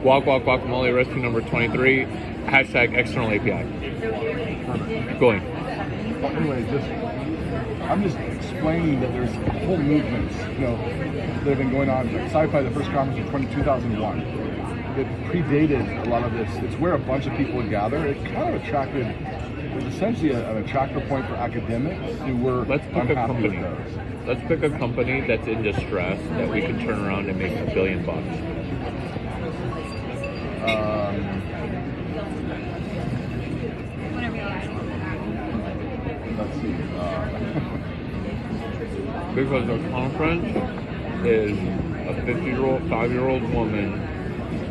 Guacamole recipe number 23. Hashtag external API. Perfect. Going. Well, anyway, I'm just explaining that there's whole movements, that have been going on. Sci-Fi, the first conference was 2001. It predated a lot of this. It's where a bunch of people would gather. It kind of attracted, it was essentially an attractor point for academics who were Let's pick a unhappy with company. those. Let's pick a company that's in distress that we can turn around and make $1 billion. Let's see. Because the conference is a 5-year-old woman,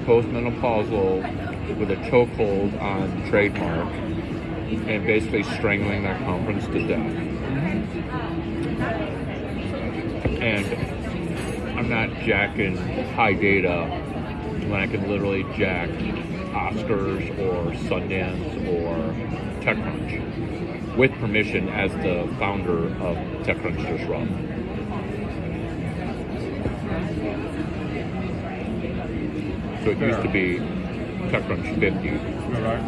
postmenopausal, with a chokehold on trademark, and basically strangling that conference to death. And I'm not jacking high data when I can literally jack Oscars or Sundance or TechCrunch with permission as the founder of TechCrunch Disrupt. So it used to be TechCrunch 50, Right.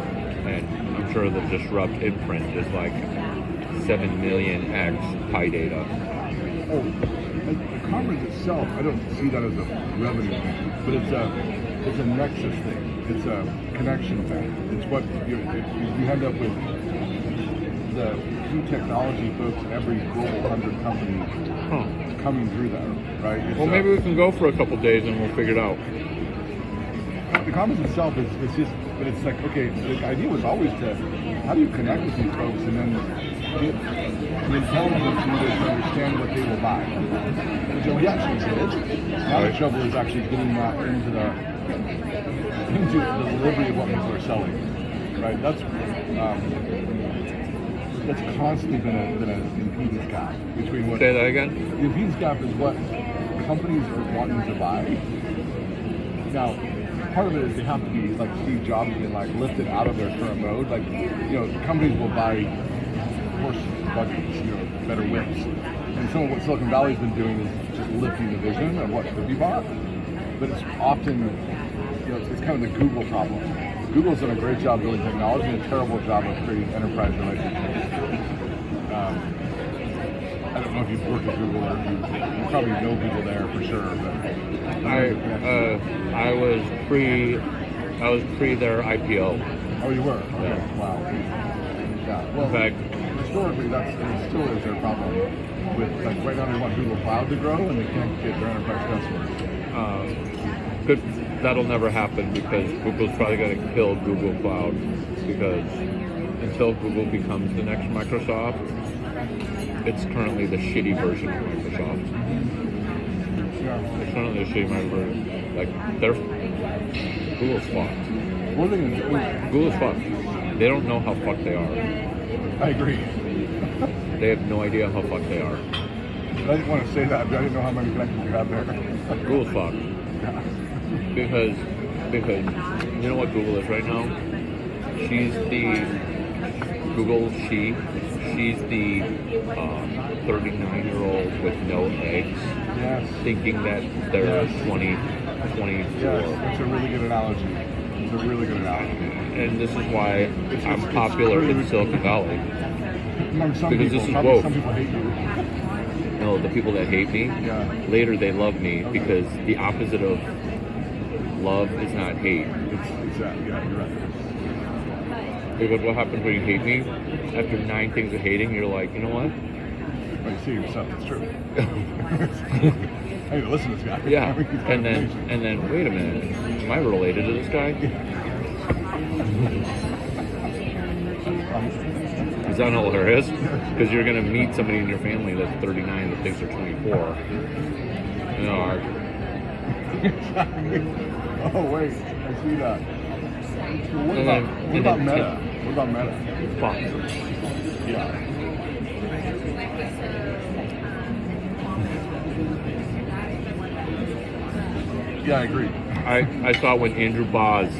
and I'm sure the Disrupt imprint is like 7 million X high data. Oh, the conference itself, I don't see that as a revenue thing, but it's a nexus thing. It's a connection thing. It's what you end up with the key technology folks in every global 100 company coming through that, right? Well, maybe we can go for a couple days and we'll figure it out. The conference itself is just, but it's like, okay, the idea was always to, how do you connect with these folks and then get the intelligence needed to understand what they will buy. Which we actually did. Now the trouble is actually getting that into the delivery of what people are selling. Right? That's constantly been an impedance gap between what. Say that again? The impedance gap is what companies are wanting to buy. Now, part of it is they have to be like Steve Jobs being like lifted out of their current mode. Like, companies will buy horse buggies, better whips. And some of what Silicon Valley's been doing is just lifting the vision of what could be bought. But it's often, it's kind of the Google problem. Google's done a great job building technology and a terrible job of creating enterprise relationships. I don't know if you've worked at Google or you probably know people there for sure. But I was pre their IPO. Oh, you were? Okay. Yeah. Wow. Yeah. Well, In fact, historically, it still is their problem. With right now, they want Google Cloud to grow, and they can't get their enterprise customers. That'll never happen because Google's probably going to kill Google Cloud, because until Google becomes the next Microsoft, it's currently the shitty version of Microsoft. Yeah. It's currently a shitty version. Like, Google's fucked. One thing is, Google's fucked. They don't know how fucked they are. I agree. They have no idea how fucked they are. I didn't want to say that, but I didn't know how many connections you have there. Google's fucked. Yeah. Because you know what Google is right now? She's the she's the 39-year-old with no eggs, Yes. thinking that they're 24. Yes, that's a really good analogy. It's a really good analogy. And this is why I'm popular in Silicon Valley. Among some Because people, this is probably woke. some people hate you. No, the people that hate me, Yeah. later they love me because the opposite of love is not hate. It's that. Yeah, you're right. Because what happens when you hate me? After 9 things of hating, you're like, you know what? But you see yourself, it's true. Hey, listen to this guy. Yeah. He's got And information. then, wait a minute. Am I related to this guy? Is that hilarious? Because you're gonna meet somebody in your family that's 39 that thinks they're 24. You know, Oh wait, I see that. So what about Meta? What about Meta? fuck. Yeah. Yeah, I agree. I saw when Andrew Bosworth,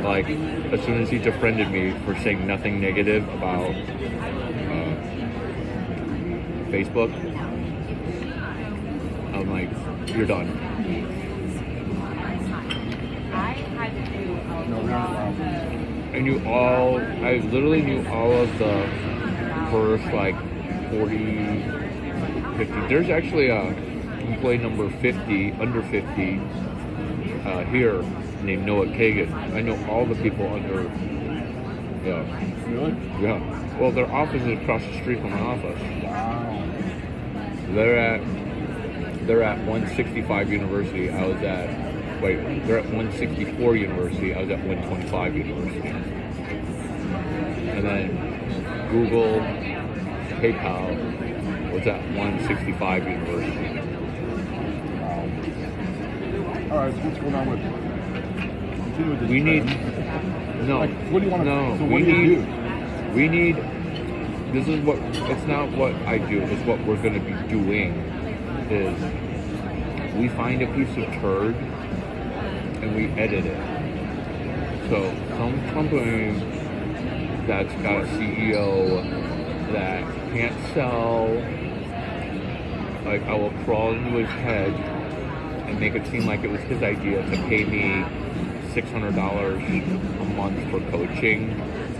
like, as soon as he defriended me for saying nothing negative about Facebook, I'm like, you're done. They're I literally knew all of the first like 40, 50. There's actually a employee number 50, under 50 here named Noah Kagan. I know all the people under. Yeah. really? Yeah. Well, their office is across the street from my office. Wow. They're at 165 University. They're at 164 University. I was at 125 University. And then Google, PayPal was at 165 University. All right, so what's going on with? Continue with this We need trend. no. Like, what do you want to? No, So we what do you need. do? We need. This is what. It's not what I do. It's what we're going to be doing. Is we find a piece of turd and we edit it. So some company that's got a CEO that can't sell, like I will crawl into his head and make it seem like it was his idea to pay me $600 a month for coaching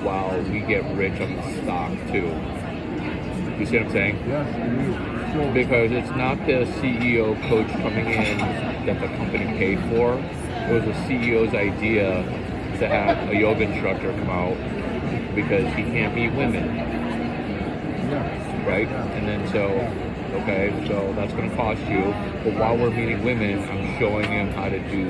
while we get rich on the stock too. You see what I'm saying? Yes, I do. So, Because it's not the CEO coach coming in that the company paid for. It was the CEO's idea to have a yoga instructor come out because he can't meet women, yeah. right? And then okay, so that's going to cost you. But while we're meeting women, I'm showing him how to do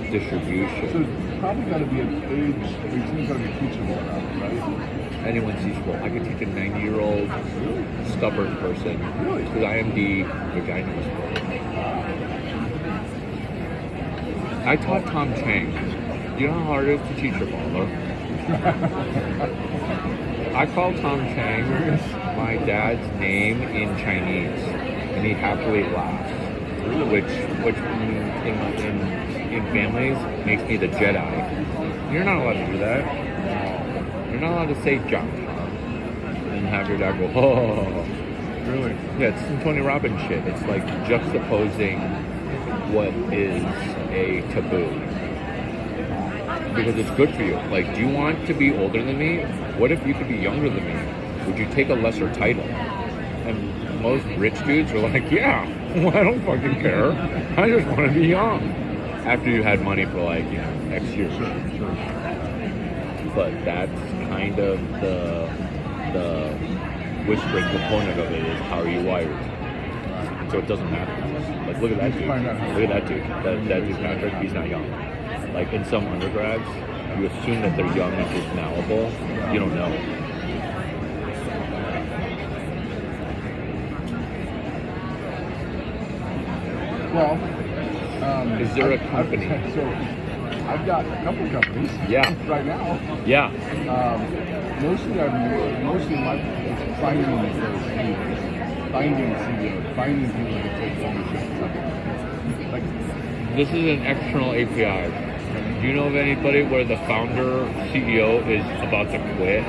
So distribution. it's probably got to be an age. It's got to be teachable now, right? Anyone's teachable. I could teach a 90-year-old stubborn person Really? because I am the vagina whisperer. I taught Tom Chang. You know how hard it is to teach your father? I call Tom Chang my dad's name in Chinese, and he happily laughs, which in families makes me the Jedi. You're not allowed to do that. You're not allowed to say John and have your dad go, oh. Really? Yeah, it's some Tony Robbins shit. It's like juxtaposing what is a taboo. Because it's good for you. Like, do you want to be older than me? What if you could be younger than me? Would you take a lesser title? And most rich dudes are like, yeah, well, I don't fucking care. I just want to be young. After you had money for like, X years. Sure. But that's kind of the whispering component of it is how are you wired. So it doesn't matter. Like look at that dude. Look at that dude. That dude's Patrick, he's not young. Like in some undergrads, you assume that they're young and just malleable. You don't know. Well, is there a company? I've got a couple companies. Yeah. Right now. Yeah. Mostly my it's finding those leaders, finding CEOs, finding people that take ownership of something. Like This is an external API. Do you know of anybody where the founder CEO is about to quit?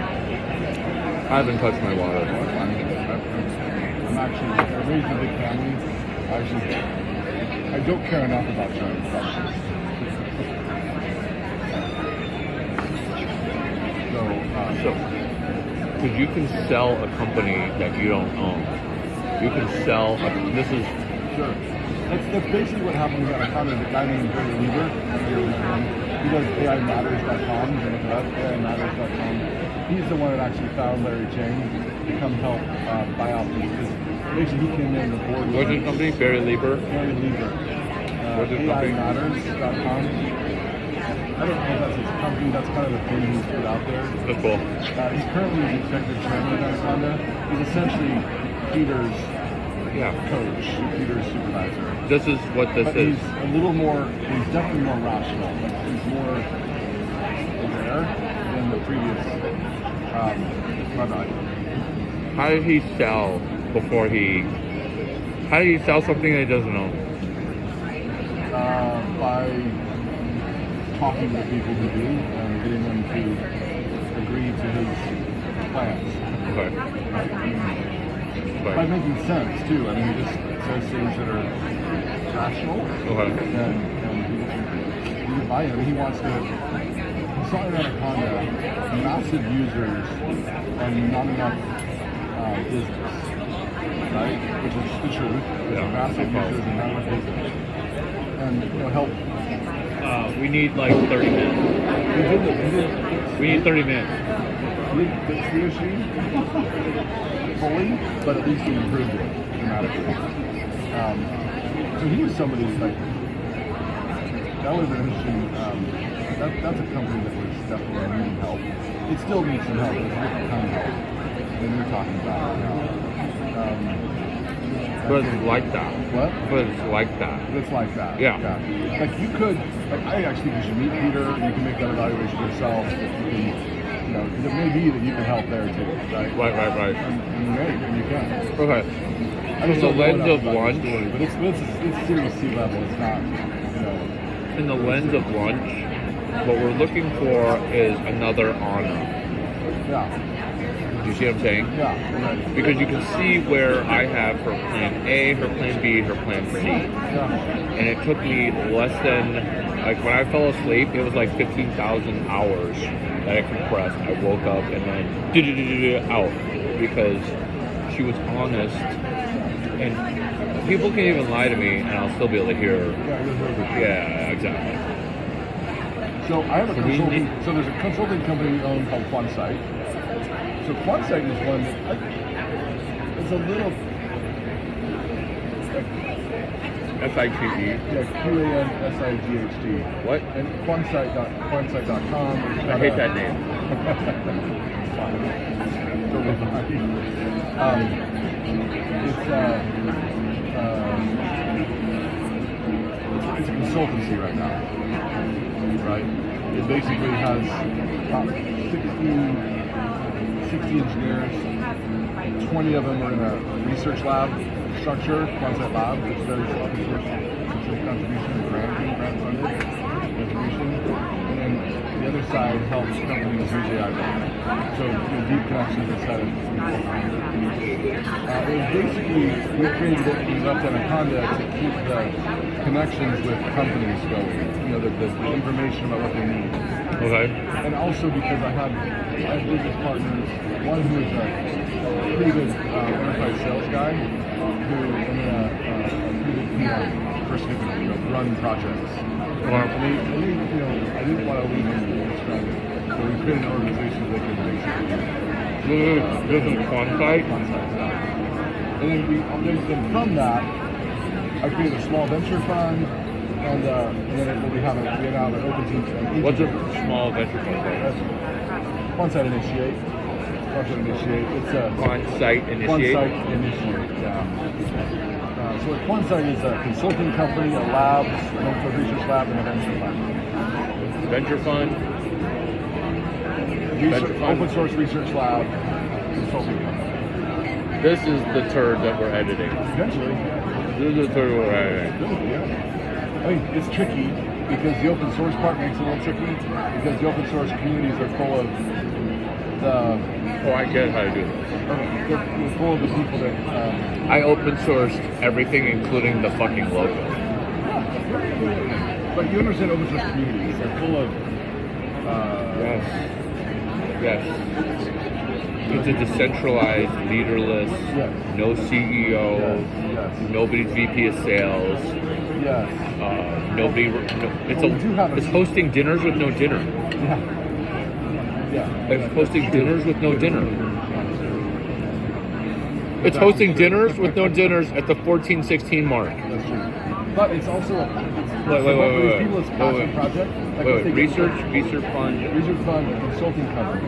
I haven't touched my water. I'm actually I raised a big family. I don't care enough about Chinese companies. So, because you can sell a company that you don't own. You can sell. This is Sure. That's basically what happened. We got a founder, a guy named Barry Lieber. He does AIMatters.com. You can look it up, AIMatters.com. He's the one that actually found Larry Chang to come help buy out this. Basically, he came in the board. what's his company? Barry Lieber. Barry Lieber. What's his company? AIMatters.com. I don't know if that's his company. That's kind of the thing he's put out there. That's cool. He's currently the executive chairman of Anaconda. He's essentially Peter's coach, Peter's supervisor. This is what this But is. he's a little more, he's definitely more rational. He's more aware than the previous rabbi. How did he sell before he? How did he sell something that he doesn't own? By talking to the people who do and getting them to agree to his plans. Okay. By making sense too. I mean, just says things that are rational, Okay. and he would buy him. He wants to. He saw in Anaconda massive users and not enough business, right? Which is the truth. There's Yeah. massive users and not enough business, and help. We need like 30 minutes. He did We need 30 minutes. he didn't fix the issue fully, but at least he improved it dramatically. So he was somebody like that was an interesting. That's a company that was definitely needing help. It still needs some help. It's a different kind of help than you're talking about now. But it's like that. What? But it's like that. It's like that. Yeah. Like you could, like I actually think you should meet Peter. You can make that evaluation yourself. If you can, it may be that you can help there too, right? Right. And you may, and you can. Okay. I don't From the know lens enough of about your lunch, story, but it's serious sea level. It's not, in the lens of lunch, what we're looking for is another honor. Yeah. Do you see what I'm saying? Yeah. Right. Because you can see where I have her plan A, her plan B, her plan C. Yeah. And it took me less than, like when I fell asleep, it was like 15,000 hours that I compressed. I woke up and then out because she was honest. And people can even lie to me and I'll still be able to hear. Yeah, exactly. So I have a So we consulting. need- So there's a consulting company we own called Quansight. So Quansight is one that it's a little SITE. yeah, QANSIGHT. What? And Quansight.com. I hate that name. Totally fine. It's a consultancy right now, right? It basically has about 60 engineers. 20 of them are in a research lab structure, Quansight Lab, which does open source contribution, grant funded contribution. And then the other side helps companies use AI. So deep connections inside of it was basically, we created it and left Anaconda to keep the connections with companies going, the information about what they need. Okay. And also because I have business partners, one who is a pretty good enterprise sales guy, who and then a pretty good PM person who can run projects. Wow. And I didn't want to leave him stranded, so we created an organization that can basically This is Quansight. and then from that, I created a small venture fund, and then we now have an open team. What's a small venture fund? Quansight Initiate. It's a Quansight Initiate. Quansight Initiate. Yeah. So Quansight is a consulting company, a lab, a research lab, and a venture fund. Venture fund. Venture fund. Open source research lab, consulting company. This is the turd that we're editing. Eventually. This is the turd we're editing. Yeah. I mean, it's tricky because the open source part makes it a little tricky because the open source communities are full of the. Oh, I get how to do this. They're full of the people that. I open sourced everything, including the fucking logo. But you understand open source communities? They're full of. Yes. It's a decentralized, leaderless, Yes. no CEO, Yes. nobody's VP of sales, Yes. it's hosting dinners with no dinner. Yeah. Yeah. It's hosting dinners with no dinner. It's hosting dinners with no dinners at the 14-16 mark. That's true. But it's also Wait. people it's passion project. Like Wait, they research get- fund. Research fund, a consulting company.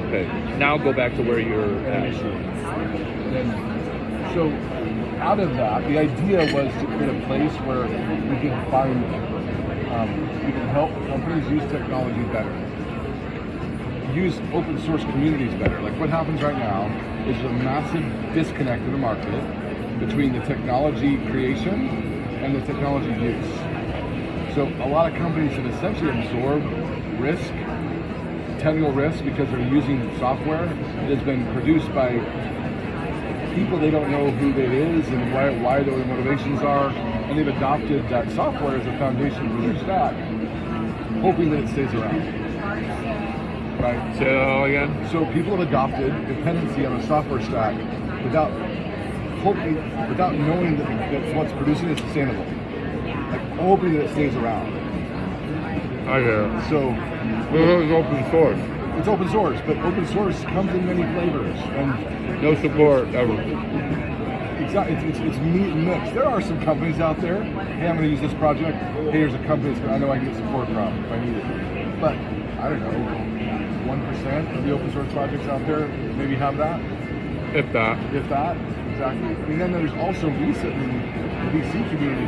Okay, now go back to where you're at. And so out of that, the idea was to create a place where we can find, we can help companies use technology better, use open source communities better. Like what happens right now is a massive disconnect in the market between the technology creation and the technology use. So a lot of companies that essentially absorb risk, technical risk, because they're using software that has been produced by people, they don't know who it is and why their motivations are, and they've adopted that software as a foundation for their stack, hoping that it stays around. Right? So again, So people have adopted dependency on a software stack without knowing that what's producing is sustainable. Like hoping that it stays around. I hear it. So This is open source. it's open source, but open source comes in many flavors, and No support ever. it's meat and mix. There are some companies out there. Hey, I'm going to use this project. Hey, here's a company I know I can get support from if I need it. But I don't know, 1% of the open source projects out there maybe have that. If that. If that, exactly. And then there's also recently the VC community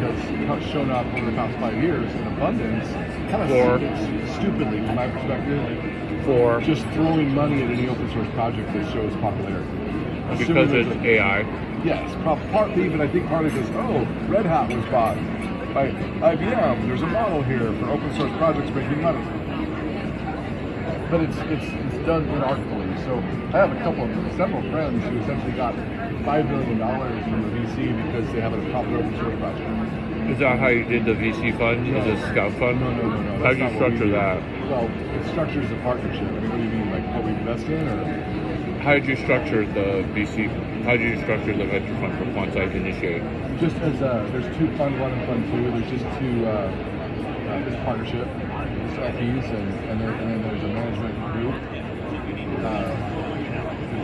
has shown up over the past 5 years in abundance, kind of stupidly, from my perspective, For just throwing money at any open source project that shows popularity. because Assuming it's there's AI. yes, partly, but I think partly because, oh, Red Hat was bought by IBM. There's a model here for open source projects making money. But it's done inartfully. So I have several friends who essentially got $5 million from the VC because they have a popular open source project. Is that how you did the VC fund? No. Is it Scout Fund? No. How That's did you not what structure we do. that? Well, it structures a partnership. I mean, what do you mean, like what we invest in, or? How did you structure the VC? How did you structure the venture fund for Quantize Initiate? Just as there's two fund one and fund two. There's just two this partnership, just LPs, and then there's a management group.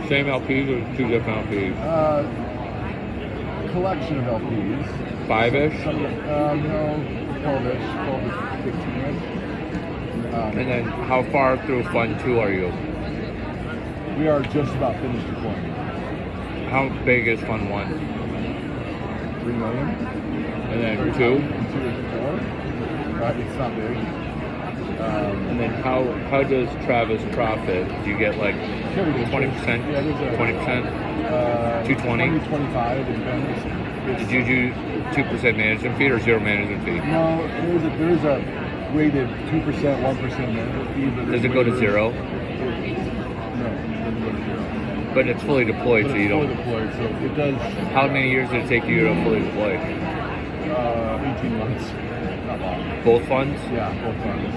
Same LPs or two different LPs? Collection of LPs. Five-ish? Some, no, 12-ish, 12 to 15-ish. And then how far through fund two are you? We are just about finished deploying. How big is fund one? 3 million. And then Very two? high. And 2 is 4. Right, it's not big. And then how does Travis profit? Do you get like 20%? Yeah, there's a 20%? 220? 25, it depends. Did you do 2% management fee or zero management fee? No, there's a rated 2%, 1% management fee. But Does it go to zero? No, it doesn't go to zero. But it's fully deployed, But so it's you fully don't. deployed, so it does How many years did it take you to fully deploy? 18 months. Not long. Both funds? Yeah, both funds.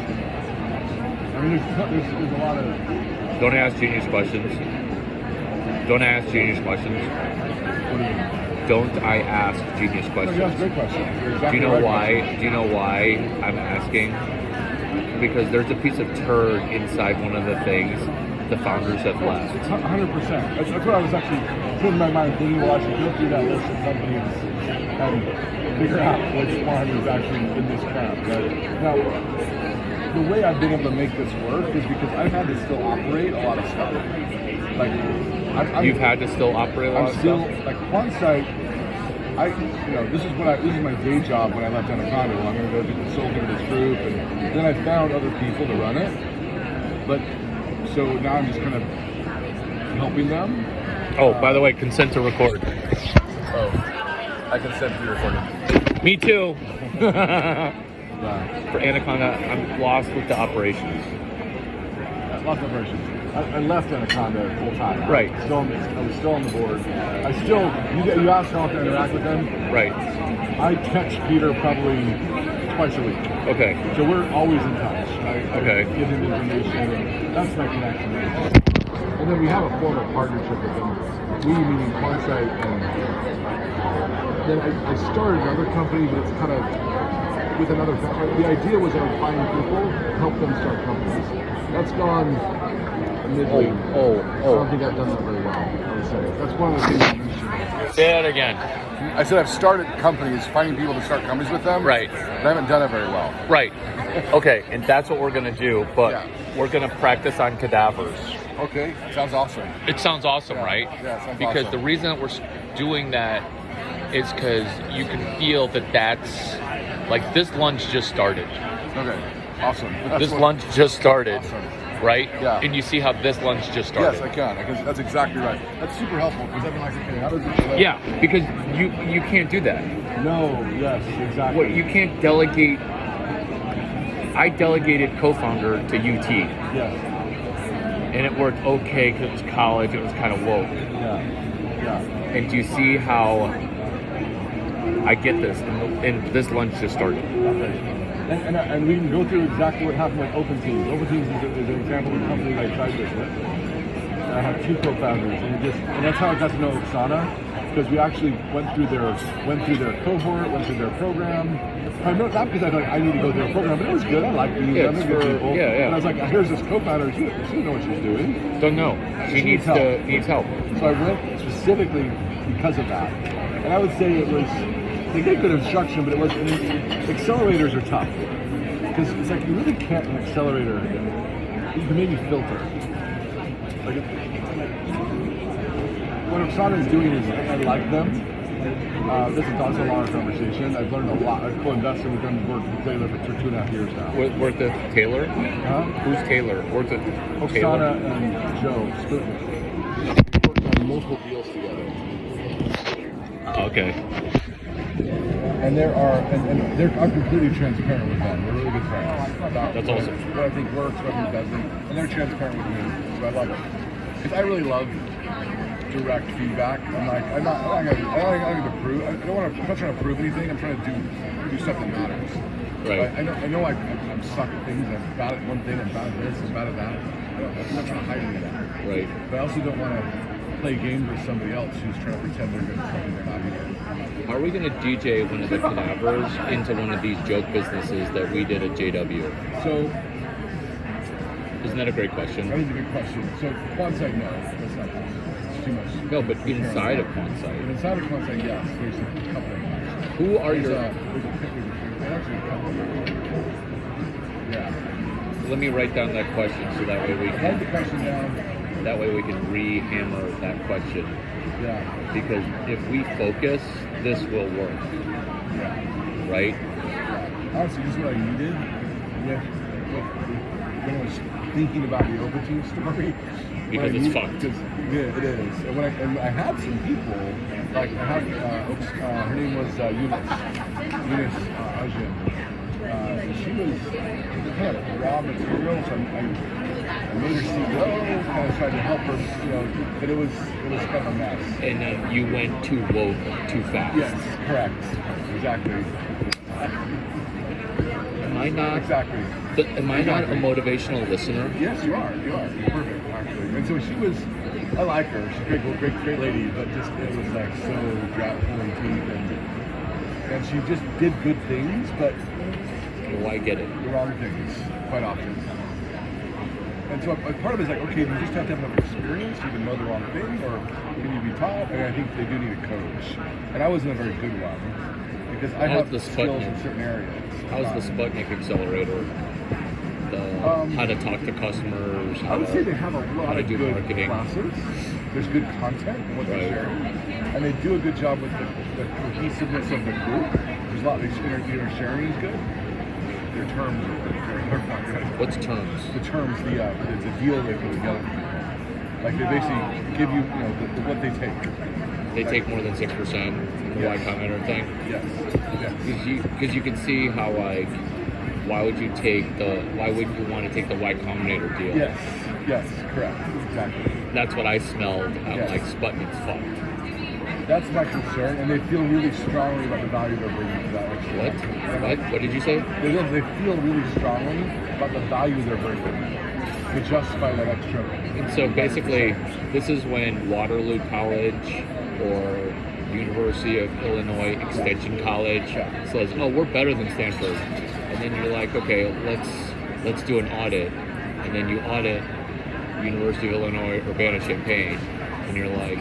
I mean, there's a lot of. Don't ask genius questions. Don't ask genius questions. What do you mean? Don't I ask genius No, you asked questions? great questions. You're Do exactly you know right. why? Do you know why I'm asking? Because there's a piece of turd inside one of the things the founders have left. 100%. That's what I was actually putting in my mind, thinking, well, I should go through that list of companies and figure out which one is actually in this camp. Right? Now, the way I've been able to make this work is because I've had to still operate a lot of stuff. Like, You've had to still operate a lot I'm of still stuff? like Quantize. This is my day job when I left Anaconda. Well, I'm going to go do consulting with this group, and then I found other people to run it. But so now I'm just kind of helping them. Oh, by the way, consent to record. Oh, I consent to your recording. Me too. Yeah, For Anaconda, I'm lost with the operations. lots of versions. I left Anaconda full time. Right. I was still on the board. You asked how to interact with them. Right. I text Peter probably twice a week. Okay. So we're always in touch. I Okay. give him information, and that's my connection. And then we have a formal partnership with them. We meaning Quantize, and then I started another company, but it's kind of with another company. The idea was I would find people, help them start companies. That's gone midway. I don't think I've done that very well, I would say. That's one of the things I mentioned. Say that again. I said I've started companies, finding people to start companies with them. Right. But I haven't done it very well. Right. Okay, and that's what we're going to do, but Yeah. we're going to practice on cadavers. Okay, sounds awesome. It sounds awesome, Yeah. right? Yeah, it sounds because awesome. the reason that we're doing that is because you can feel that that's like this lunch just started. Okay, awesome. This lunch just started, Awesome. right? Yeah. And you see how this lunch just started. Yes, I can. That's exactly right. That's super helpful because I've been like, okay, how does it relate? Yeah, because you can't do that. No, yes, exactly. What you can't delegate. I delegated co-founder to UT, Yes. and it worked okay because it was college. It was kind of woke. Yeah. Yeah. And do you see how I get this? And this lunch just started. And we can go through exactly what happened with OpenTeams. OpenTeams is an example of a company that I tried this with. I have two co-founders, and that's how I got to know Oksana, because we actually went through their cohort, went through their program. Not because I thought I need to go through a program, but it was good. I like meeting them. They're good people. Yeah. And I was like, here's this co-founder. She didn't know what she was doing. Don't know. She needs help. So I went specifically because of that. And I would say it was, they get good instruction, but it was, accelerators are tough. Because it's like, you really can't, an accelerator, you can maybe filter. Like, what Oksana is doing is, I like them. This is also a longer conversation. I've learned a lot. I've co-invested with them, worked with Taylor for 2.5 years now. Worth it, Taylor? Huh? Who's Taylor? Worth it, Oksana Taylor? and Joe Sputnik. We worked on multiple deals together. Okay. And I'm completely transparent with them. We're really good friends. That's awesome. What I think works, what I think doesn't, and they're transparent with me, so I love it. Because I really love direct feedback. I'm not going to prove. I'm not trying to prove anything. I'm trying to do stuff that matters. Right. I know I'm stuck at things. I'm bad at one thing. I'm bad at this. I'm bad at that. I'm not trying to hide any of that. Right. But I also don't want to play games with somebody else who's trying to pretend they're good at something they're not either. Are we going to DJ one of the cadavers into one of these joke businesses that we did at JW? So, isn't that a great question? that is a good question. So, Quantsite, no, that's not possible. It's too much. No, but inside of But Quantsite. inside of Quantsite, yes, there's a couple of them. Who are There's your... actually a couple of them. Yeah. Let me write down that question so that way we Write can... the question down. That way we can re-hammer that question. Yeah. Because if we focus, this will work, Yeah. right? Honestly, this is what I needed when I was thinking about the OpenTeams story. Because it's fucked. Yeah, it is. And I had some people, like I had, her name was Eunice Ajin. She was kind of raw material, so I made her CEO, kind of tried to help her, but it was kind of a mess. And then you went too woke too fast. Yes, correct. Exactly. Am I not? Exactly. Am I not a motivational listener? Yes, you are. You are. You're perfect, actually. And so she was, I like her. She's a great lady, but just, it was like so pulling teeth, and she just did good things, but Oh, I get it. the wrong things quite often. And so part of it is like, okay, do you just have to have enough experience to even know the wrong thing, or can you be taught? And I think they do need a coach. And I wasn't a very good one, because I have the skills in Sputnik? certain areas. How's the Sputnik accelerator? How to talk to customers? I would say they have a how lot to of do good marketing. classes. There's good content in what they're Right. sharing. And they do a good job with the cohesiveness of the group. There's a lot of sharing is good. Their terms are not good. What's terms? The terms, the deal they put together for people. Like they basically give you, what they take. They take more than 6% in the Yes. Y Combinator thing? Yes. Because you can see how, like, why would you want to take the Y Combinator deal? Yes, correct. Exactly. That's what I smelled. I'm Yes. like, Sputnik's fucked. That's my concern, and they feel really strongly about the value they're bringing to that extra. What did you say? They feel really strongly about the value they're bringing to justify that extra. And so basically, this is when Waterloo College or University of Illinois Extension College says, "Oh, we're better than Stanford," and then you're like, "Okay, let's do an audit," and then you audit University of Illinois Urbana-Champaign, and you're like,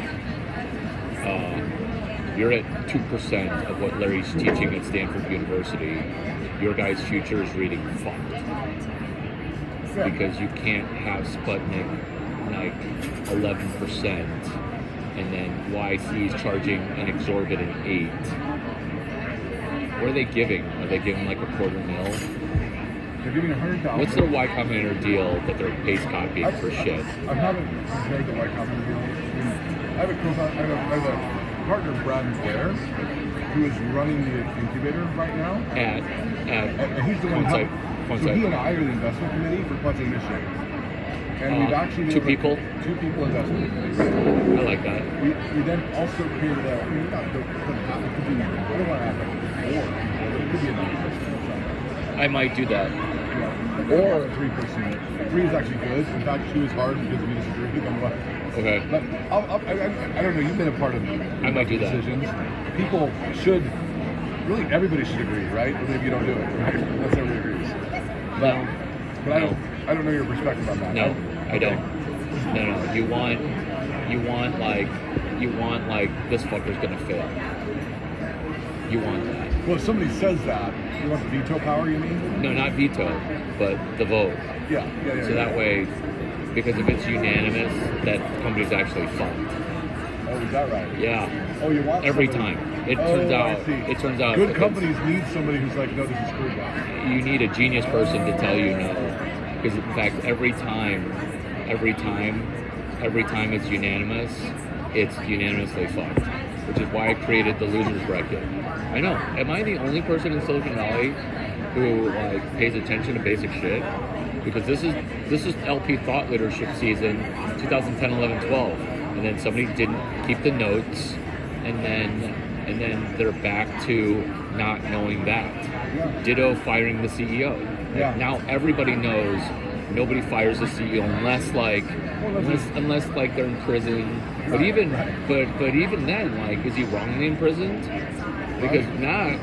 you're at 2% of what Larry's teaching at Stanford University. Your guy's future is reading fucked. Because you can't have Sputnik like 11% and then YC is charging an exorbitant 8. What are they giving? Are they giving like $250,000? They're giving $100,000. What's the Y Combinator deal that they're paste copying for shit? I haven't compared the Y Combinator deal. I have a partner, Brad Blair, who is running the incubator right now. At And he's the one Quantsite. So he and I are the investment committee for Quantsite Mission. And we've actually been two able to- people. 2 people investment committee. I like that. We then also created a, not the, it could be, I don't want to have like 4 people, but it could be a 9% or something. I might do that. Yeah. Or a 3%. 3 is actually good. In fact, 2 is hard because we disagree on what. Okay. But I don't know, you've been a part of I might do that. decisions. People should, really everybody should agree, right? Or maybe you don't do it, right? Unless everybody agrees. No. But I don't know your perspective on that. No, I don't. No. You want like this fucker's gonna fail. You want that. Well, if somebody says that, you want the veto power, you mean? No, not veto, but the vote. Yeah. So that way, because if it's unanimous, that company's actually fucked. Oh, is that right? Yeah. Oh, you want Every somebody- time. It I see. turns out Good if companies need somebody who's like, no, this is screwed up. you need a genius person to tell you no. Because in fact, every time it's unanimously fucked. Which is why I created the losers bracket. I know. Am I the only person in Silicon Valley who like pays attention to basic shit? Because this is LP thought leadership season 2010, 11, 12. And then somebody didn't keep the notes, and then they're back to not knowing that. Yeah. Ditto firing the CEO. Yeah. Now everybody knows nobody fires the CEO unless like they're in prison. But even but even then, like, is he wrongly imprisoned? Because not,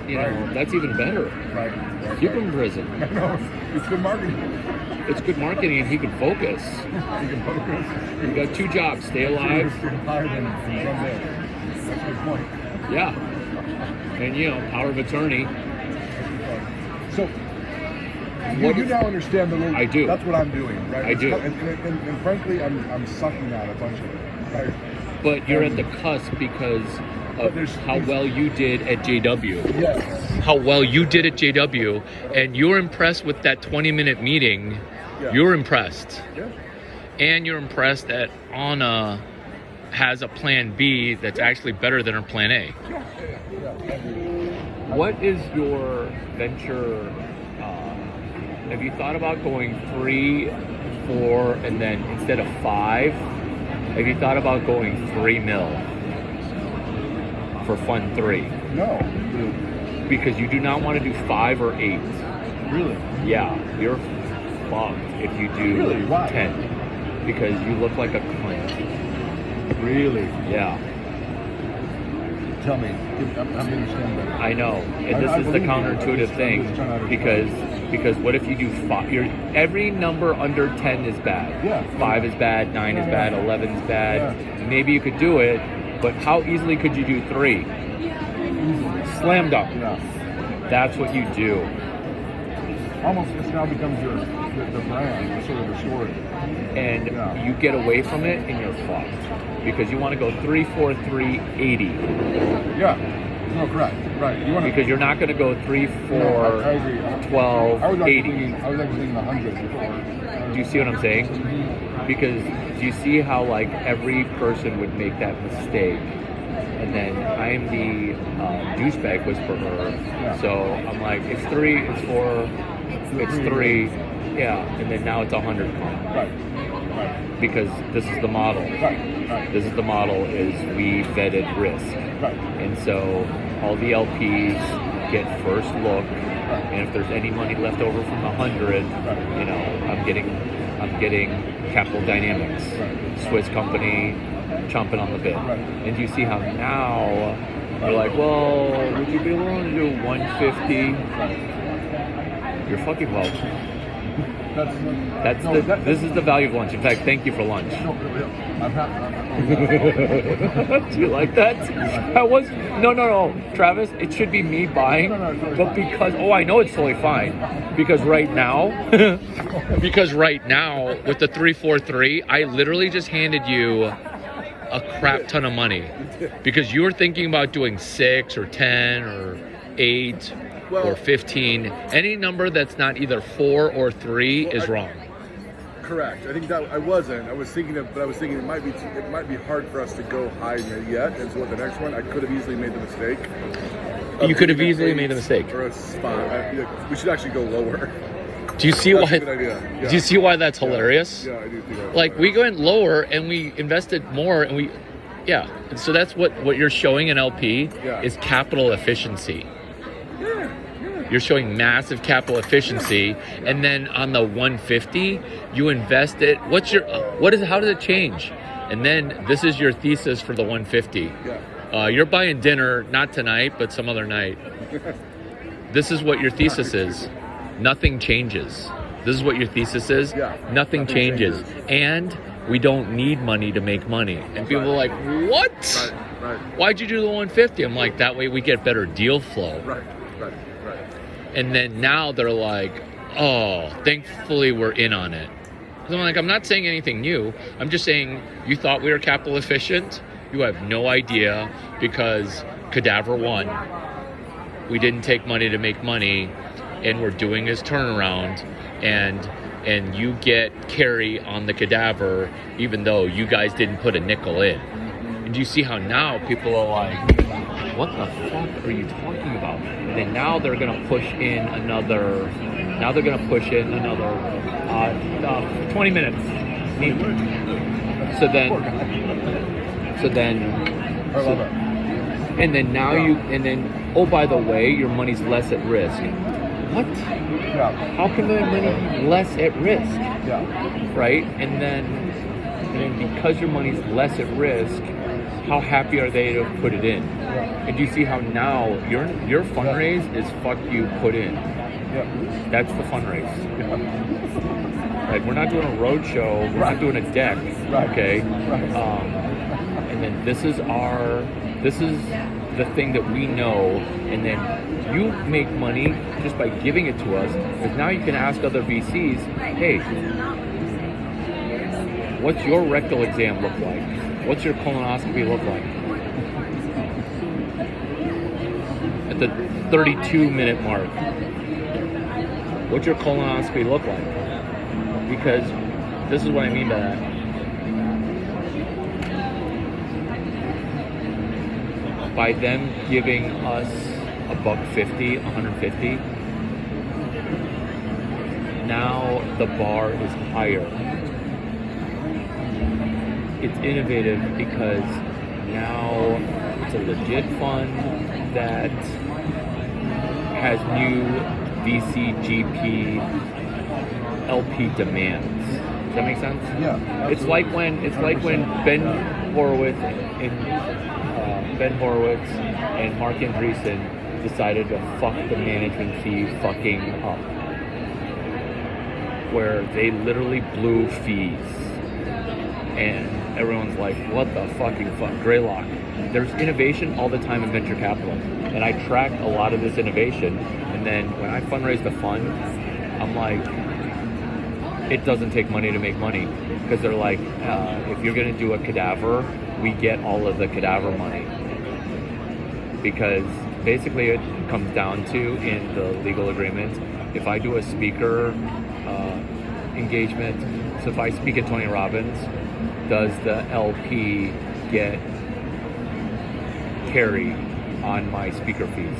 that's even better. Right. Keep him in prison. No, it's good marketing. It's good marketing, and he can focus. You can focus. You got 2 jobs: stay alive. Higher than that's a good point. Yeah. And power of attorney. So, you now understand the little. I do. That's what I'm doing, right? I do. And frankly, I'm sucking out a bunch of it, right? But you're at the cusp because of how well you did at JW. Yes. How well you did at JW, and you're impressed with that 20-minute meeting. Yeah. You're impressed. Yeah. And you're impressed that Anna has a plan B that's actually better than her plan A. Yeah. What is your venture? Have you thought about going 3, 4, and then instead of 5, have you thought about going 3 mil for Fund 3? No. Because you do not want to do 5 or 8. Really? Yeah, you're fucked if you do Really? Why? 10. Because you look like a cunt. Really? Yeah. Tell me. I'm understanding better. I know, and I this is the believe you. counterintuitive I'm just trying to thing, because what if you do 5? Every number under 10 is bad. Yeah. 5 is bad, 9 is bad, 11 is bad. Yeah. Maybe you could do it, but how easily could you do 3? Slam dunk. Yeah. That's what you do. Almost, this now becomes the brand, sort of the story. And Yeah. you get away from it, and you're fucked because you want to go 3, 4, 3, 80. Yeah. No, correct. Right. You want Because you're not going to go 3, 4, No, I agree. 12, I was actually 80. thinking 100 before. Do you see what I'm saying? Because do you see how like every person would make that mistake? And then I am the douchebag whisperer. Yeah. So I'm like, it's 3, it's 4, it's 3. Yeah. And then now it's 100. Right. Because this is the model. Right. This is the model is we vetted risk. Right. And so all the LPs get first look. And if there's any money left over from the 100, I'm getting Capital Dynamics, Swiss company, chomping on the bit. Right. And you see how now you're like, well, would you be willing to do 150? You're fucking welcome. This is the value of lunch. In fact, thank you for lunch. I'm happy. Do you like that? No, Travis, it should be me buying, but because I know it's totally fine. Because right now, with the 343, I literally just handed you a crap ton of money because you were thinking about doing 6 or 10 or 8 or 15. Any number that's not either 4 or 3 is wrong. Correct. I think that I was thinking it might be hard for us to go high yet. And so with the next one, I could have easily made the mistake. You could have easily made the mistake. Or a spot. We should actually go lower. Do you see That's why? a good idea. Yeah. Do you see why that's hilarious? Yeah, I do think that's Like we hilarious. went lower and we invested more and we, yeah. So that's what you're showing in LP Yeah. is capital efficiency. You're showing massive capital efficiency, and then on the 150, you invest it. How does it change? And then this is your thesis for the 150. Yeah. You're buying dinner, not tonight, but some other night. This is what your thesis is. Nothing changes. This is what your thesis is. Yeah. Nothing changes. And we don't need money to make money. And people are like, what? Right. Why'd you do the 150? I'm like, that way we get better deal flow. Right. And then now they're like, oh, thankfully we're in on it. So I'm like, I'm not saying anything new. I'm just saying you thought we were capital efficient. You have no idea because Cadaver won. We didn't take money to make money, and we're doing his turnaround, and you get carry on the Cadaver even though you guys didn't put a nickel in. And you see how now people are like, what the fuck are you talking about? And then now they're gonna push in another 20 minutes. So then, I love it. and then now oh, by the way, your money's less at risk. What? Yeah. How can my money be less at risk? Yeah. Right? And then because your money's less at risk, how happy are they to put it in? Yeah. And you see how now your fundraise is fuck you put in. Yeah. That's the fundraise. Yeah. Like we're not doing a road show, we're not doing a deck. Right. Okay. Right. And then this is the thing that we know, and then you make money just by giving it to us, because now you can ask other VCs, hey, what's your rectal exam look like? What's your colonoscopy look like? At the 32-minute mark, what's your colonoscopy look like? Because this is what I mean by that. By them giving us $150, $150, now the bar is higher. It's innovative because now it's a legit fund that has new VC, GP, LP demands. Does that make sense? Yeah. It's like when Ben Horowitz and Mark Andreessen decided to fuck the management fee fucking up, where they literally blew fees, and everyone's like, "What the fucking fuck, Greylock?" There's innovation all the time in venture capital, and I track a lot of this innovation. And then when I fundraise the fund, I'm like, it doesn't take money to make money, because they're like, if you're gonna do a Cadaver, we get all of the Cadaver money, because basically it comes down to, in the legal agreement, if I do a speaker engagement, so if I speak at Tony Robbins, does the LP get carry on my speaker fees?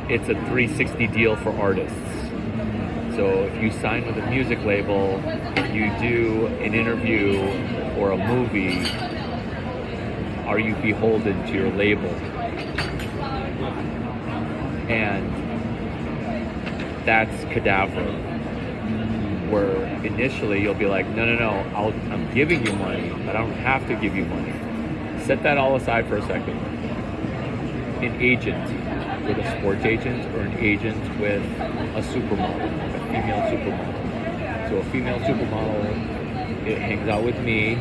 It's a 360 deal for artists. So if you sign with a music label, you do an interview or a movie, are you beholden to your label? And that's Cadaver, where initially you'll be like, no, I'm giving you money, but I don't have to give you money. Set that all aside for a second. An agent with a sports agent, or an agent with a supermodel, a female supermodel. So a female supermodel, it hangs out with me,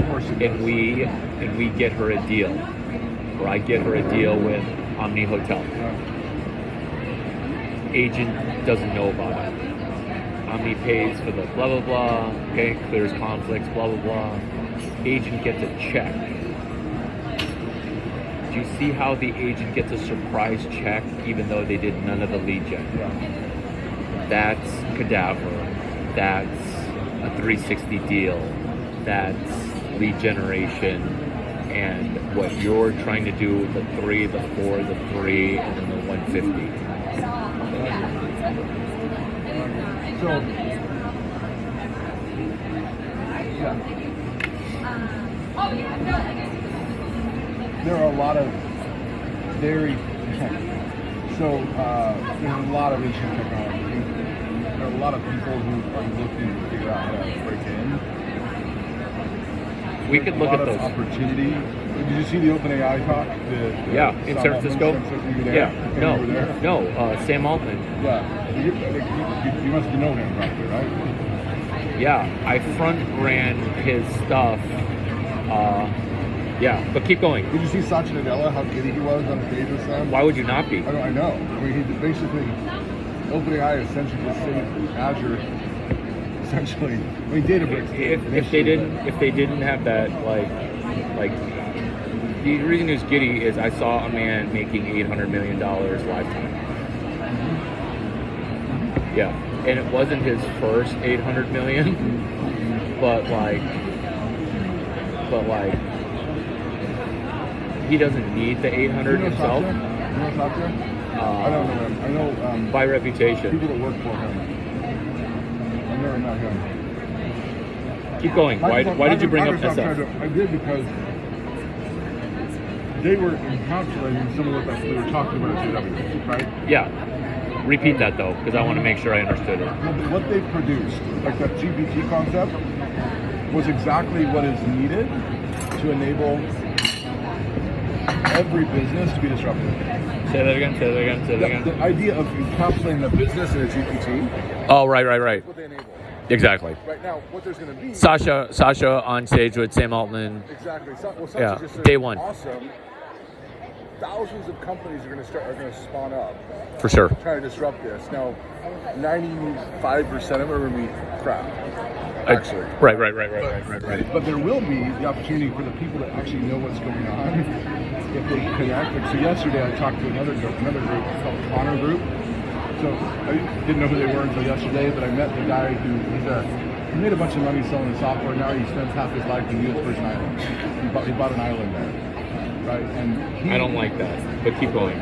and we get her a deal, or I get her a deal with Omni Hotel. Agent doesn't know about it. Omni pays for the blah blah blah, okay, clears conflicts, blah blah blah. Agent gets a check. Do you see how the agent gets a surprise check even though they did none of the lead gen? Yeah. That's Cadaver. That's a 360 deal. That's lead generation. And what you're trying to do with the 3, the 4, the 3, and then the 150. So, yeah. There are a lot of very, so there's a lot of interesting technology. There are a lot of people who are looking to figure out how to break in. We could look a lot at of those. opportunity. Did you see the OpenAI talk? Yeah, in San Francisco. You were there? Yeah, You were there? no, Sam Altman. Yeah. You must know him probably, right? Yeah, I front ran his stuff. Yeah, but keep going. Did you see Satya Nadella, how giddy he was on stage with Sam? Why would you not be? I know. I mean, he basically, OpenAI essentially just saved Azure. Essentially, I mean, Databricks. If they didn't have that, like the reason he was giddy is I saw a man making $800 million lifetime. Yeah, and it wasn't his first 800 million, but he doesn't need the 800 himself. Satya? You know Satya? I don't know him. I know By reputation. people that work for him. I've never met him. Keep going. Why did you bring up Microsoft tried SF? I did because they were encapsulating some of what we were talking about at CW, right? Yeah. Repeat that though, because I want to make sure I understood it. What they produced, like that GPT concept, was exactly what is needed to enable every business to be disruptive. Say that again. The idea of encapsulating a business in a GPT Oh, right. is what they enable. Exactly. Right now, what there's going to be... Sasha on stage with Sam Altman. Exactly. Well, Satya Yeah, just said, day one. Awesome. Thousands of companies are going to spawn up, For sure. trying to disrupt this. Now, 95% of it are going to be crap. Actually. Right. But there will be the opportunity for the people that actually know what's going on if they connect. Like, so yesterday I talked to another group called Connor Group. So I didn't know who they were until yesterday, but I met the guy he made a bunch of money selling software. Now he spends half his life in U.S. Virgin Islands. He bought an island there, right? And I don't like that, but keep going.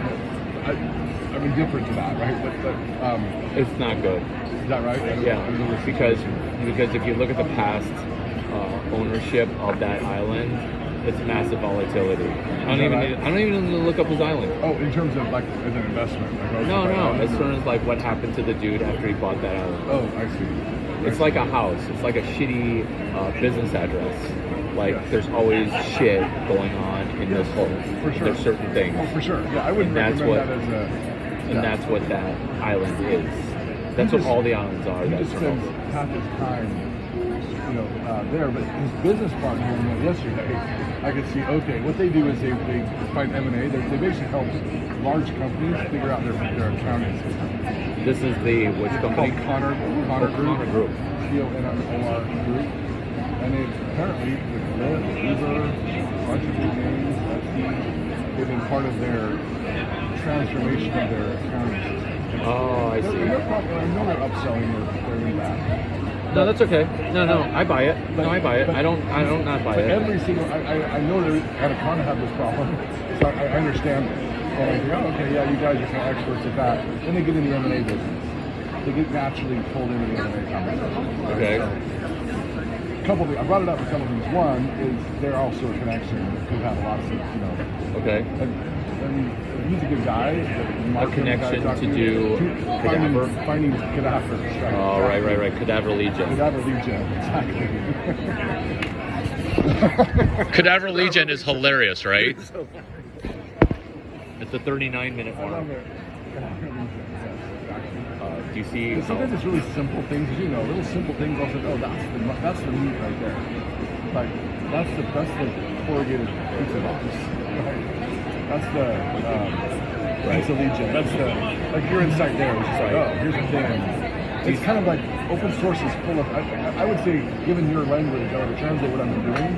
I'm indifferent to that, right? But It's not good. is that right? I don't know what's- because if you look at the past ownership of that island, it's massive volatility. I don't even need to look up his island. Oh, in terms of like as an investment. Like, No. As far as like what happened to the dude after he bought that island. Oh, I see. It's like a house. It's like a shitty business address. Like there's always shit going on in this whole. For sure. There's certain things. Oh, for sure. Yeah, I wouldn't And that's recommend what- that as a. And that's what that island is. That's He what just- all the islands are. He That's just spends half his time, there. But his business partner who I met yesterday, I could see. Okay, what they do is they find M&A. They basically help large companies figure out their accounting system. This is the which It's company? called Connor Group. Connor Group. CONNOR Group. And they apparently, with Lyft, Uber, a bunch of big names, they've been part of their transformation of their accounting system. Oh, I see. I know they're upselling their impact. No, that's okay. No, I buy it. No, I buy it. I don't not buy But it. every single, I know they kind of have this problem, so I understand it. And I think, oh, okay, yeah, you guys are kind of experts at that. Then they get in the M&A business. They get naturally pulled into the M&A conversation. Okay. So, a couple things, I brought it up for a couple things. One is they're also a connection that could have lots of, Okay. and he's a good guy. A connection to do cadaver? Finding cadavers. Right? Oh, right. Cadaver Legion. Cadaver Legion, exactly. Cadaver Legion is hilarious, right? So, It's the 39-minute I mark. love it. Do you see? Sometimes it's really simple things, little simple things. Also, that's the meat right there. Like that's the corrugated pizza box. Right? That's the pizza legion. That's the your insight there. It's just like, oh, here's the thing. It's kind of like open source is full of. I would say, given your language, I would translate what I'm doing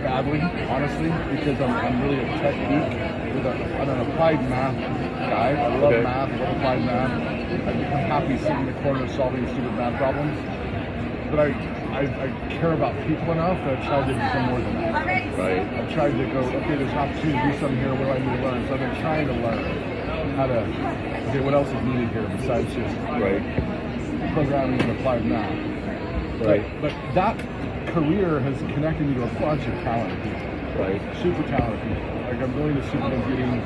badly, honestly, because I'm really a tech geek. I'm an applied math guy. I love math. I love applied math. I become happy sitting in the corner solving stupid math problems. But I care about people enough that I've tried to become more than that. Right. I've tried to go, okay, there's an opportunity to do something here. What do I need to learn? So I've been trying to learn. how to, okay, what else is needed here besides just Right. programming and applied math. Right. But that career has connected me to a bunch of talented people. Right. Super talented people. Like I'm going to supercomputing,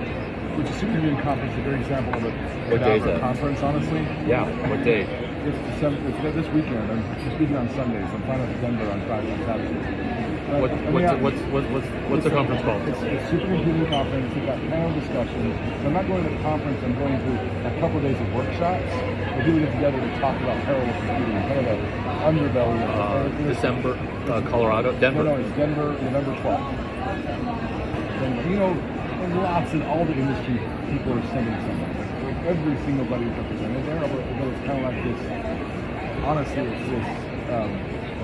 which is supercomputing conference, a great example of a What day is cadaver that? conference, honestly. Yeah. What day? It's this weekend. I'm speaking on Sundays. I'm flying out to Denver on Friday and Saturday. What's the conference called? It's supercomputing conference. We've got panel discussions. So I'm not going to the conference. I'm going to a couple of days of workshops where people get together to talk about parallel computing, kind of the underbelly of December, Colorado, Denver. No, it's Denver, November 12th. Denver. You know, there's lots of all the industry people are sending something. Like every single buddy is represented there, but it's kind of like this. Honestly, it's this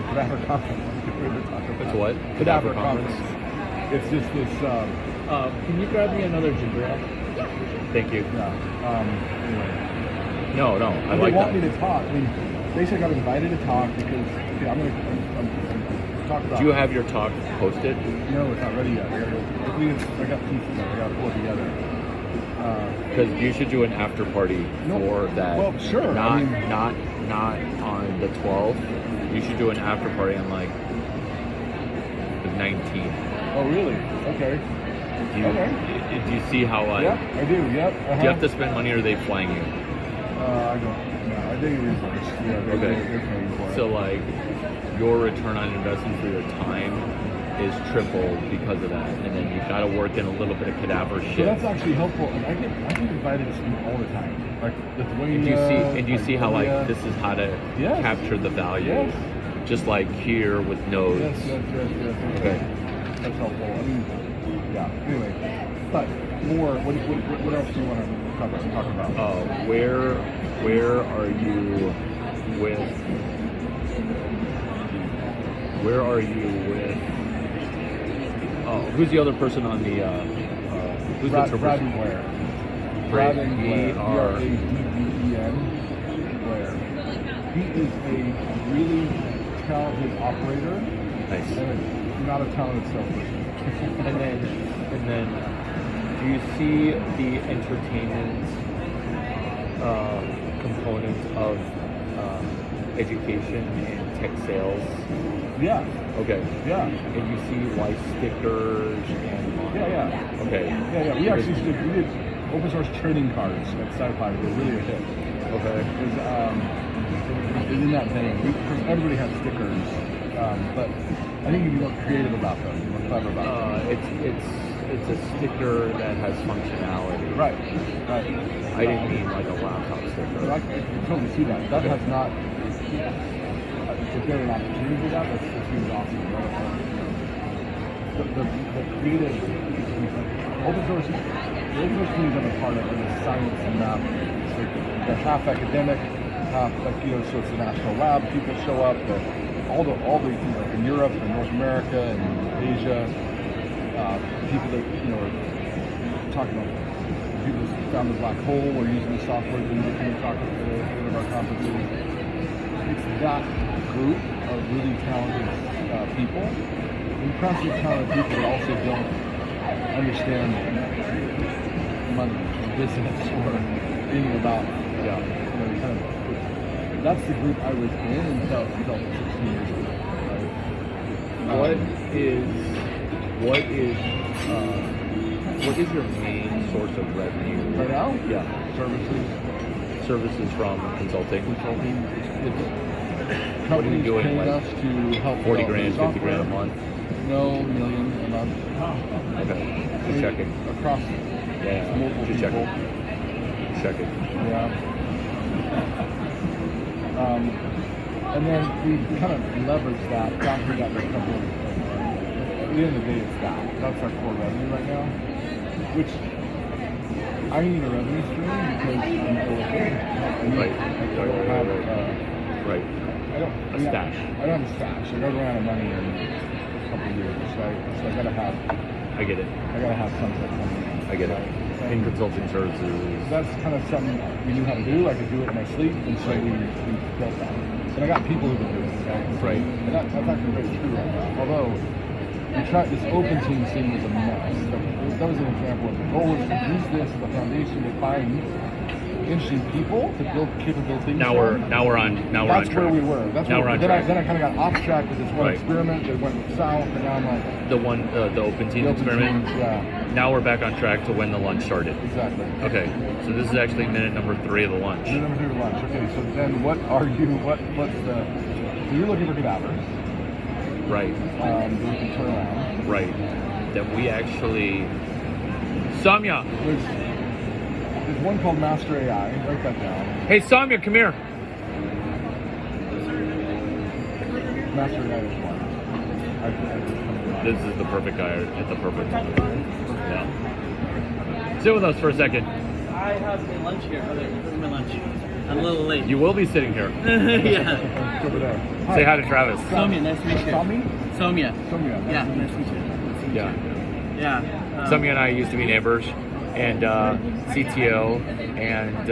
cadaver conference. It's what? Cadaver conference. It's just this. Can you grab me another ginger ale? Thank you. Yeah. Anyway. No, I But like they want that. me to talk. I mean, basically, I got invited to talk because okay, I'm talk about. Do you have your talk posted? No, it's not ready yet. I got pieces of it. I got to pull it together. Because you should do an after party No, for that. well, sure, Not I mean- not on the 12th. You should do an after party on like the 19th. Oh, really? Okay. Do you, Okay. do you see how like? Yep, I do. Yep. Do you have to spend money or are they flying you? I don't. No, I think reimbursed. Yeah. Okay. They're paying for it. So like your return on investment for your time is triple because of that, and then you've got to work in a little bit of cadaver So shit. that's actually helpful. And I get invited to speak all the time. Like Lithuania. And do you see how like Korea. this is how to Yes. capture the value, Yes. just like here with nodes. Yes. Okay. That's helpful. I mean, yeah. Anyway, but more. What else do you want to talk about? Where are you with? Where are you with? Oh, who's the other person on the? Who's the other Braden person? Blair. Braden Blair. B-R- B-R-A-D-D-E-N. Blair. He is a really talented operator Nice. and not a talented salesperson. And then, do you see the entertainment component of education and tech sales? Yeah. Okay. Yeah. And you see why stickers and Yeah. Okay. Yeah. We actually did open source trading cards at SciPi. They were really a hit. Okay. It's in that vein. Because everybody has stickers, but I think you can be more creative about them, more clever about them. It's a sticker that has functionality. Right. I didn't mean like a laptop sticker. I can totally see that. That has not. If there an opportunity for that, that seems awesome. The creative open source communities I'm a part of are the science and math. They're half academic, half so it's a national lab. People show up. All the in Europe and North America and Asia, people that are talking about people who found the black hole or using the software that we can talk at one of our conferences. It's that group of really talented people, impressive talented people that also don't understand money or business or anything about that's the group I was in until 16 years ago. Right? What is your main source of revenue Right now? Yeah. Services from consulting. It's What are you companies doing, paying like, us to help 40 develop grand, 50 software. grand a month. No, million a month. Okay. Just checking. Across Yeah. multiple Just people. checking. Checking. Yeah. And then we kind of leverage that, factor that with a couple of, at the end of the day, it's that. That's our core revenue right now, which I need a revenue stream because I'm illiquid. Right. I don't have, Right. A stash. I don't have a stash. I don't run out of money in a couple of years, right? So I gotta I get it. something coming in. I get it. Right? In consulting services. That's kind of something we knew how to do. I could do it in my sleep, and so we built that. And I got people who can do it. Okay? Right. And that's actually very true right now. Although this open team thing was a mess. That was an example of the goal was to use this as a foundation to find interesting people to build capable things. Now we're from. on That's track. where we were. That's Now where, we're on then track. I kind of got off track with this one Right. experiment that went south, and now I'm like, The open team the open experiment. teams, yeah, Now we're back on track to when the lunch started. exactly. Okay, so this is actually minute number 3 of the lunch. And then we're doing lunch. Okay, so then what's the, so you're looking for cadavers Right, that you can turn around. right. That we actually. Samya! There's one called Master AI. Write that down. Hey, Samya, come here. Master AI is one. I just come to mind. This is the perfect guy at the perfect time. Yeah. Sit with us for a second. I have my lunch here. Oh, there's my lunch. I'm a little late. You will be sitting here. Yeah. It's over there. Say hi to Travis. Somia, nice to meet you. Tommy? Somia. Somia. Yeah, nice to meet you. Nice to meet Yeah. you. Yeah. Samya and I used to be neighbors, and CTO, and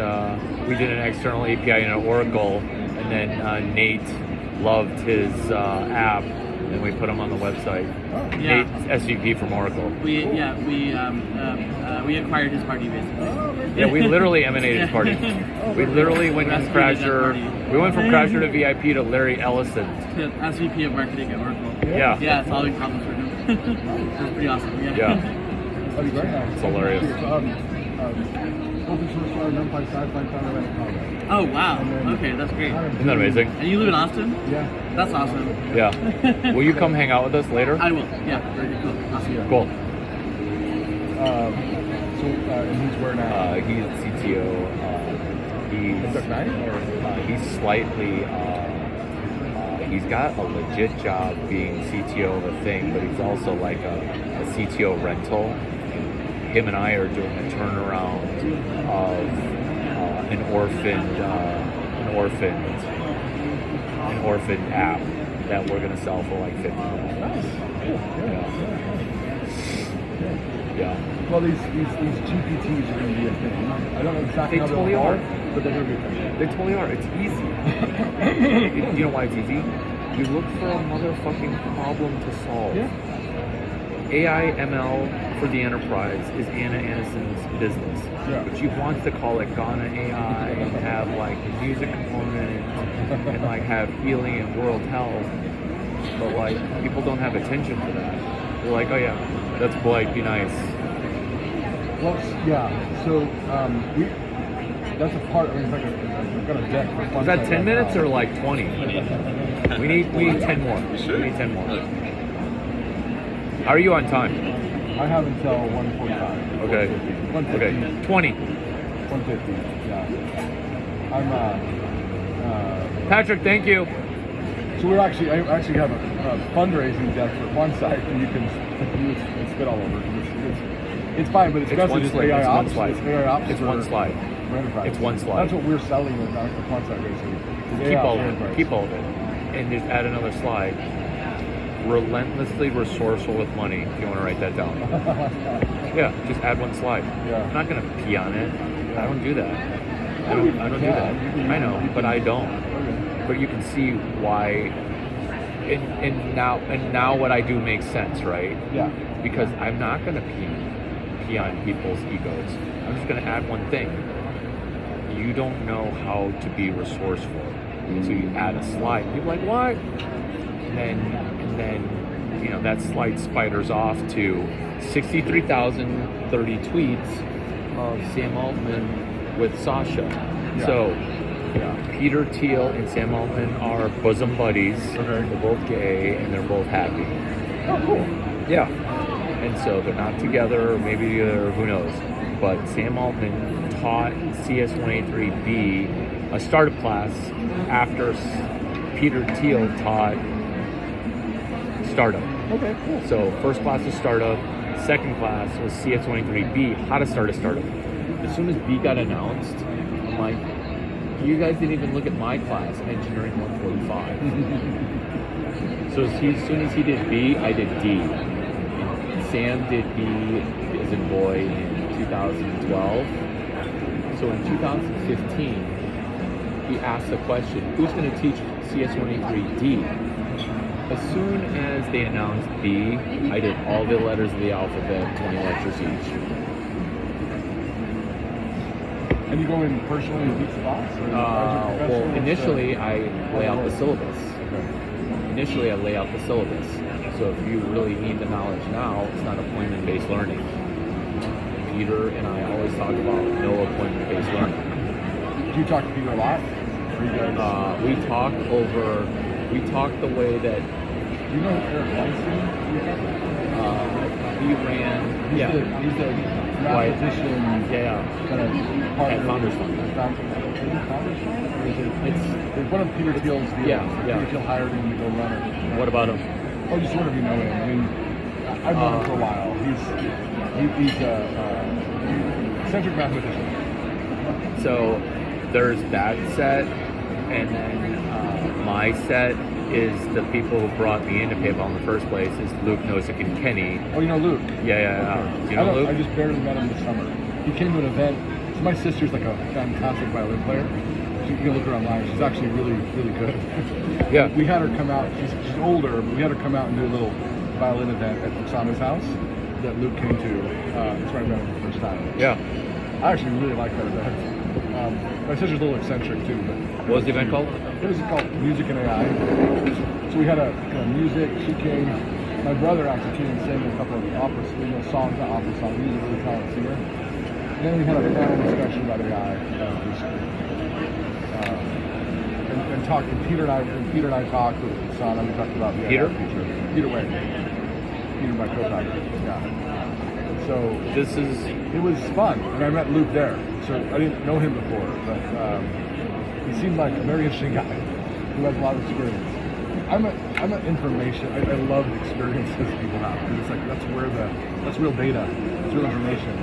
we did an external API in Oracle, and then Nate loved his app, and we put him on the website. Yeah. Nate's SVP from Oracle. We acquired his party basically. Yeah, we literally emanated his party. We literally went from Rescued his Crasher. party. We went from Crasher to VIP to Larry Ellison. To SVP of marketing at Oracle. Yeah. Yeah, solving problems for him. That's pretty awesome. Yeah. Yeah. That'd be very nice. It's hilarious. Open source file, NumPy, SciFi, founder, and Oh wow. Okay, that's great. Isn't that amazing? And you live in Austin? Yeah. That's awesome. Yeah. Will you come hang out with us later? I will. Yeah. Very cool. Awesome. Cool. And he's where now? He's CTO. Tech Nine? He's slightly. He's got a legit job being CTO of a thing, but he's also like a CTO rental. Him and I are doing a turnaround of an orphaned app that we're gonna sell for like $50. Yeah. Well, these GPTs are going to be a thing. I don't know exactly They how totally they'll are. work, but they're going to be a thing. They totally are. It's easy. You know why it's easy? You look for a motherfucking problem to solve. Yeah. AI ML for the enterprise is Anna Anderson's business. Yeah. But she wants to call it Ghana AI and have like the music component and like have healing and world health. But like people don't have attention for that. They're like, oh yeah, that's polite, be nice. Well, yeah. So that's a part. I mean, it's like we've got a deck for fun. Is that 10 minutes or like 20? We need 10 more. We need 10 more. How are you on time? I have until 1:45. Okay. 1:50. Okay. 20. 1:50. Yeah. I'm. Patrick, thank you. So I actually have a fundraising deck for one site, and you can spit all over. It's fine, but it's best one just slide. AI It's one ops. slide. It's AI ops. It's one slide. For enterprise. It's one slide. That's what we're selling with our Quantsite basically. It's Keep AI all for of it. enterprise. Keep all of it. And just add another slide. Relentlessly resourceful with money. If you want to write that down. Yeah, just add one slide. Yeah. I'm not gonna pee on it. I don't do that. I don't do that. I know, but I don't. Okay. But you can see why. And now what I do makes sense, right? Yeah. Because I'm not gonna pee on people's egos. I'm just gonna add one thing. You don't know how to be resourceful, so you add a slide. You're like, what? And then you know that slide spiders off to 63,030 tweets of Sam Altman with Sasha. Yeah. So Peter Thiel and Sam Altman are bosom buddies. Okay. They're both gay and they're both happy. Oh, cool. Yeah. And so they're not together, or maybe together, who knows. But Sam Altman taught CS183B, a startup class, after Peter Thiel taught startup. Okay, cool. So first class was startup, second class was CS183B, how to start a startup. As soon as B got announced, I'm like, you guys didn't even look at my class, Engineering 145. So as soon as he did B, I did D. And Sam did B as in boy in 2012. So in 2015, he asked the question, who's going to teach CS183D? As soon as they announced B, I did all the letters of the alphabet, 20 lectures each. And you go in personally and teach the class? Or as your professor? Well, What's initially I lay out the syllabus. Okay. Initially I lay out the syllabus. So if you really need the knowledge now, it's not appointment-based learning. Peter and I always talk about no appointment-based learning. Do you talk to Peter a lot? Or you guys, We talk the way that do you know Eric Weinstein? he ran. He's Yeah. the White. mathematician Yeah. kind of partner. At Founders Fund. Is it Founders Fund? Or is it, It's one of Peter Thiel's deals. yeah. Peter Thiel hired him to go run it. what about him? Oh, just wonder if you know him. I mean, I've known him for a while. He's a eccentric mathematician. So there's that set, and then my set is the people who brought me into PayPal in the first place is Luke Nosek and Kenny. Oh, you know Luke? Yeah. Do you I know Luke? I just barely met him this summer. He came to an event. So my sister's like a fantastic violin player. You can look her online. She's actually really, really good. Yeah. We had her come out. She's older, but we had her come out and do a little violin event at Oksana's house that Luke came to. That's where I met him the first time. Yeah. I actually really like that event. My sister's a little eccentric too, but What was the event called? It was called Music and AI. So we had a kind of music. She came. My brother actually came and sang a couple of opera, songs, not opera songs. He's a really talented singer. And then we had a panel discussion about AI. And talked. And Peter and I talked with Sana. We talked about the Peter? AI future. Peter Wayne. Peter, my co-founder. Yeah. So it was fun, and I met Luke there. So I didn't know him before, but he seemed like a very interesting guy who has a lot of experience. I'm an information. I love the experiences people have because it's like that's real data, it's real information.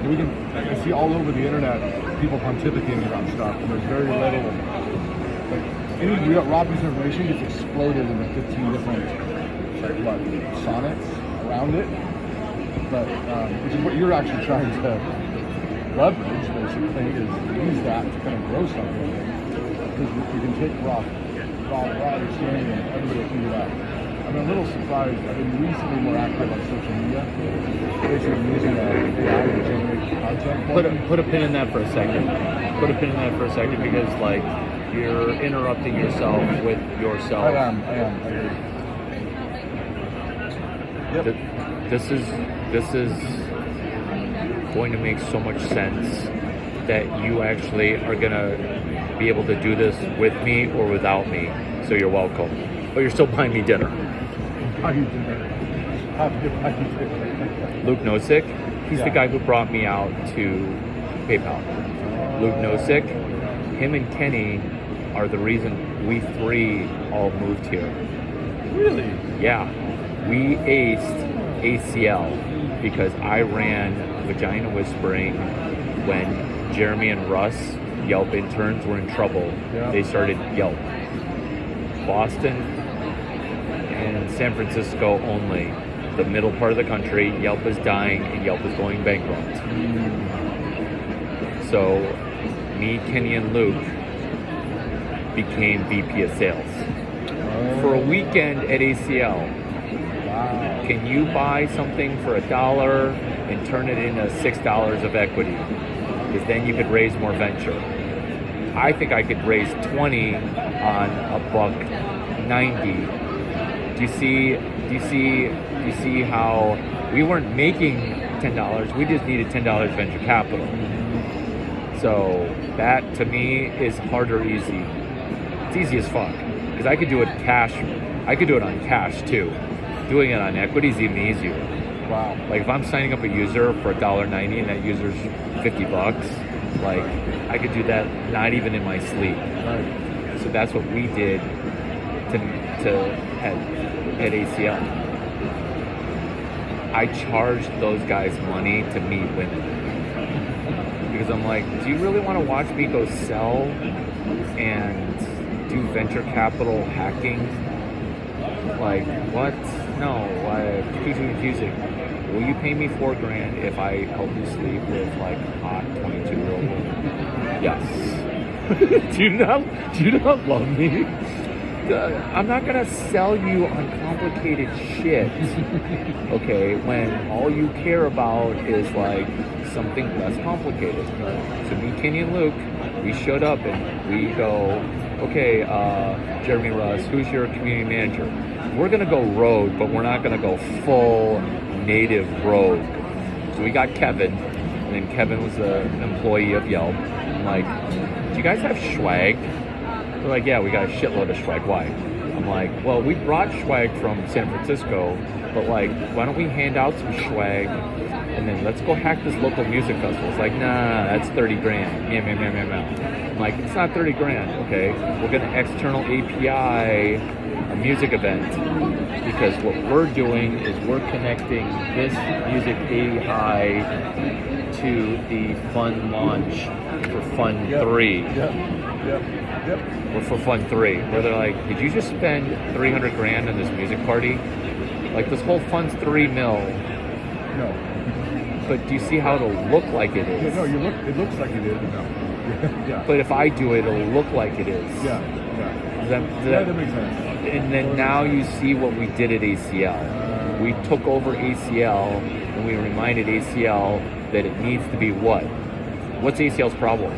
And I see all over the internet people pontificating about stuff, and there's very little. Like any raw piece of information gets exploded into 15 different sonnets around it. But which is what you're actually trying to leverage, basically, is use that to kind of grow something. Because you can take raw understanding and everybody will figure it out. I'm a little surprised. I've been recently more active on social media, basically using AI to generate content. Put a pin in that for a second. Put a pin in that for a second because like you're interrupting yourself with yourself. I am. I agree. Yep. This is going to make so much sense that you actually are going to be able to do this with me or without me. So you're welcome. But you're still buying me dinner. How you dinner? Happy to buy you dinner. Luke Nosek, he's the guy who brought me out to PayPal. Luke Nosek, him and Kenny are the reason we three all moved here. Really? Yeah. We aced ACL because I ran Vagina Whispering when Jeremy and Russ, Yelp interns, were in trouble. Yeah. They started Yelp. Boston and San Francisco only. The middle part of the country, Yelp is dying and Yelp is going bankrupt. So me, Kenny, and Luke became VP of sales. For a weekend at ACL, Wow. can you buy something for $1 and turn it into $6 of equity? Because then you could raise more venture. I think I could raise 20 on $1.90. Do you see how we weren't making $10? We just needed $10 venture capital. So that to me is hard or easy. It's easy as fuck because I could do it cash. I could do it on cash too. Doing it on equity is even easier. Wow. Like if I'm signing up a user for $1.90 and that user's $50, like I could do that not even in my sleep. Right. So that's what we did at ACL. I charged those guys money to meet women because I'm like, do you really want to watch me go sell and do venture capital hacking? Like what? No, it's too confusing. Will you pay me $4,000 if I help you sleep with like hot 22-year-old women? Yes. do you not love me? I'm not gonna sell you on complicated shit. Okay, when all you care about is like something less complicated. So me, Kenny, and Luke, we showed up and we go, okay, Jeremy Russ, who's your community manager? We're gonna go rogue, but we're not gonna go full native rogue. So we got Kevin, and then Kevin was an employee of Yelp. I'm like, do you guys have swag? They're like, yeah, we got a shitload of swag. Why? I'm like, well, we brought swag from San Francisco, but like, why don't we hand out some swag and then let's go hack this local music festival? It's like, nah, that's 30 grand. Yeah. I'm like, it's not 30 grand, okay? We're gonna external API a music event because what we're doing is we're connecting this music API to the fun launch for Fun 3. Yep. Or for Fun 3, where they're like, did you just spend 300 grand on this music party? Like, this whole Fun's 3 mil, No. but do you see how it'll look like it is? Yeah, no, it looks like it is. No. Yeah. But if I do it, it'll look like it is. Yeah. Does that makes sense. And then now you see what we did at ACL. We took over ACL, and we reminded ACL that it needs to be what? What's ACL's problem?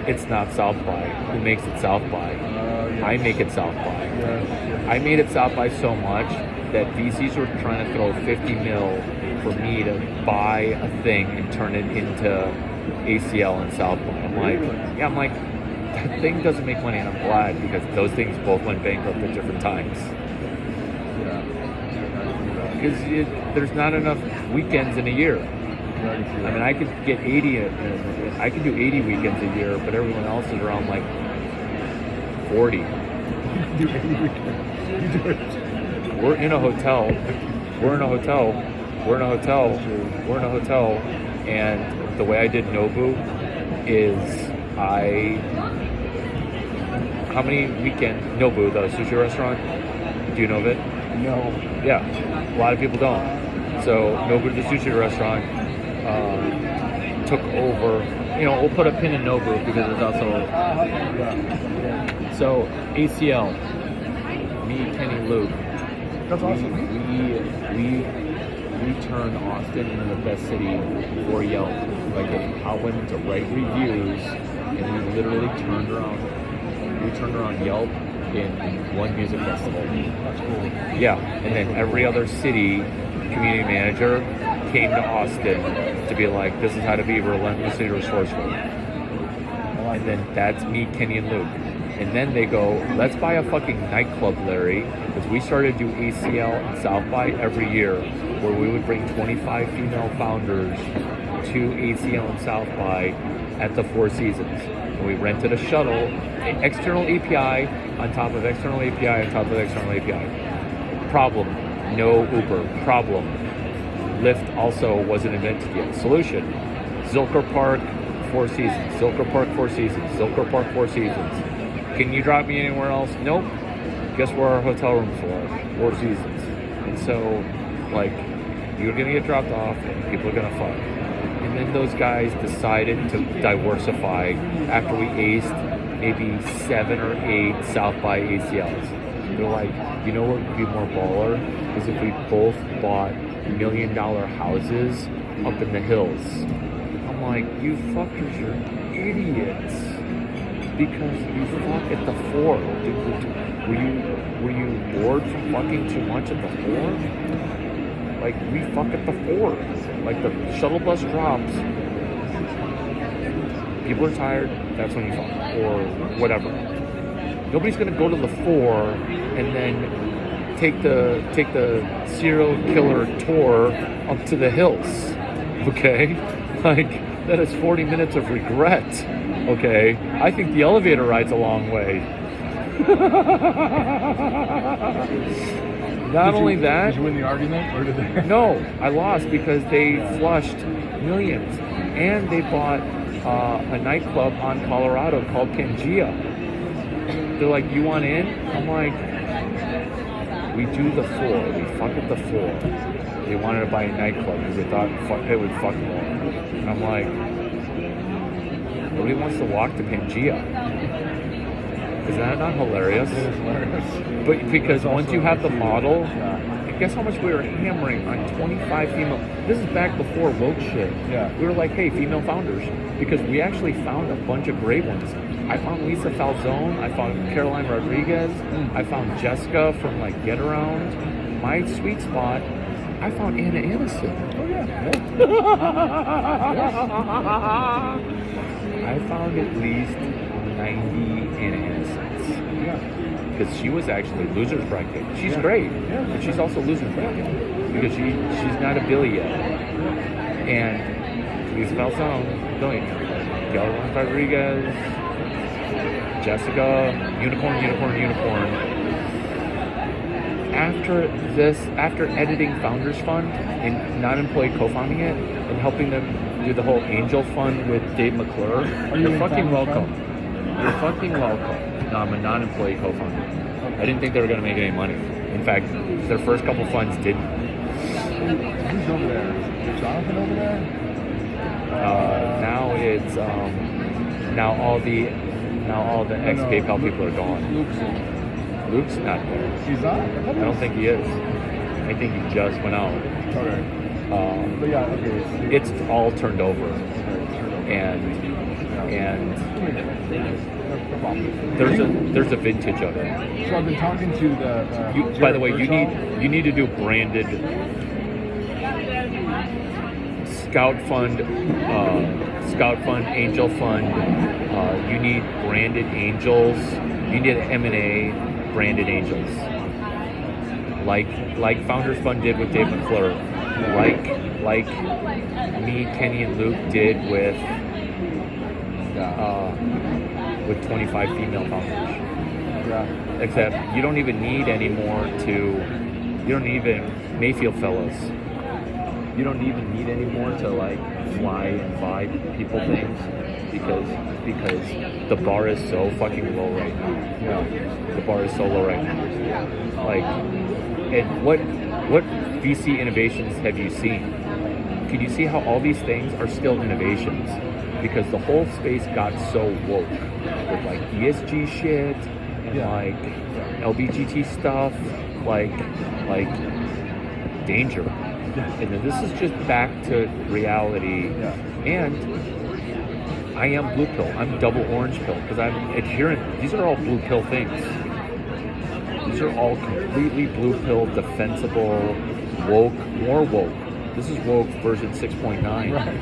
It's not South by. Who makes it South by? Yes. I make it South by. Yes. I made it South by so much that VCs were trying to throw 50 mil for me to buy a thing and turn it into ACL and South by. I'm like, that thing doesn't make money, and I'm glad because those things both went bankrupt at different times. Yeah. Because there's not enough weekends in a year. I mean, I could get 80. I could do 80 weekends a year, but everyone else is around like 40. Do 80 weekends. You do it. We're in a hotel. And the way I did Nobu is how many weekend Nobu, the sushi restaurant? Do you know of it? No. Yeah, a lot of people don't. So Nobu, the sushi restaurant, took over. You know, we'll put a pin in Nobu because it's also. So ACL, me, Kenny, Luke. That's awesome. We turned Austin into the best city for Yelp. Like, I went to write reviews, and we literally turned around Yelp in one music festival. That's cool. Yeah, and then every other city community manager came to Austin to be like, this is how to be relentlessly resourceful. And then that's me, Kenny, and Luke. And then they go, let's buy a fucking nightclub, Larry, because we started to do ACL and South by every year, where we would bring 25 female founders to ACL and South by at the Four Seasons. And we rented a shuttle, external API on top of external API on top of external API. Problem, no Uber. Problem, Lyft also wasn't invented yet. Solution, Zilker Park, Four Seasons. Zilker Park, Four Seasons. Zilker Park, Four Seasons. Can you drop me anywhere else? Nope. Guess where our hotel rooms were? Four Seasons. And so, like, you're gonna get dropped off and people are gonna fuck. And then those guys decided to diversify after we aced maybe 7 or 8 South by ACLs. They're like, you know what would be more baller? Is if we both bought $1 million houses up in the hills. I'm like, you fuckers are idiots. Because you fuck at the Four. Were you bored from fucking too much at the Four? Like, we fuck at the Four. Like, the shuttle bus drops. People are tired. That's when you fuck, or whatever. Nobody's gonna go to the Four and then take the serial killer tour up to the hills. Okay, like that is 40 minutes of regret. Okay, I think the elevator ride's a long way. Not only that. Did you win the argument, or did they? No, I lost because they flushed millions, and they bought a nightclub on Colorado called Pangea. They're like, you want in? I'm like, we do the Four. We fuck at the Four. They wanted to buy a nightclub because they thought they would fuck more. And I'm like, nobody wants to walk to Pangea. Is that not hilarious? It is hilarious. But because It's also once you have the exceeded. model, Yeah. guess how much we were hammering on 25 female. This is back before woke shit. Yeah. We were like, hey, female founders, because we actually found a bunch of great ones. I found Lisa Falzone. I found Caroline Rodriguez. I found Jessica from like Get Around. My sweet spot, I found Anna Anderson. Oh yeah. I found at least 90 Anna Andersons. Yeah. Because she was actually loser's bracket. She's great, Yeah. but she's also loser's bracket because she's not a Billy yet. And Lisa Falzone, Billy, Caroline Rodriguez, Jessica, Unicorn. After editing Founders Fund and non-employee co-founding it and helping them do the whole Angel Fund with Dave McClure, Are you you're in fucking Founders welcome. You're fucking welcome. No, I'm a non-employee co-founder. I didn't think they were going to make any money. In fact, their first couple funds didn't. Who's over there? Is Jonathan over there? Now it's now all the ex PayPal people are gone. Luke's Luke's not there. He's not? I don't think he is. I think he just went out. Okay. But yeah, okay. It's all turned over, And and no problem. there's a vintage of it. So I've been talking to the. By the way, Jared you need to do branded Scout Fund, Angel Fund. You need branded angels. You need an M&A branded angels, like Founders Fund did with Dave McClure, like me, Kenny, and Luke did with 25 female founders. Yeah. Except you don't even need anymore you don't even, Mayfield fellows, you don't even need anymore to like fly and buy people things because the bar is so fucking low right now. Yeah. The bar is so low right now. Like, and what VC innovations have you seen? Can you see how all these things are still innovations? Because the whole space got so woke with like ESG shit and like LBGT stuff, like danger. And then this is just back to reality. Yeah. And I am blue pill. I'm double orange pill because I'm adherent. These are all blue pill things. These are all completely blue pill, defensible, woke, more woke. This is woke version 6.9. Right.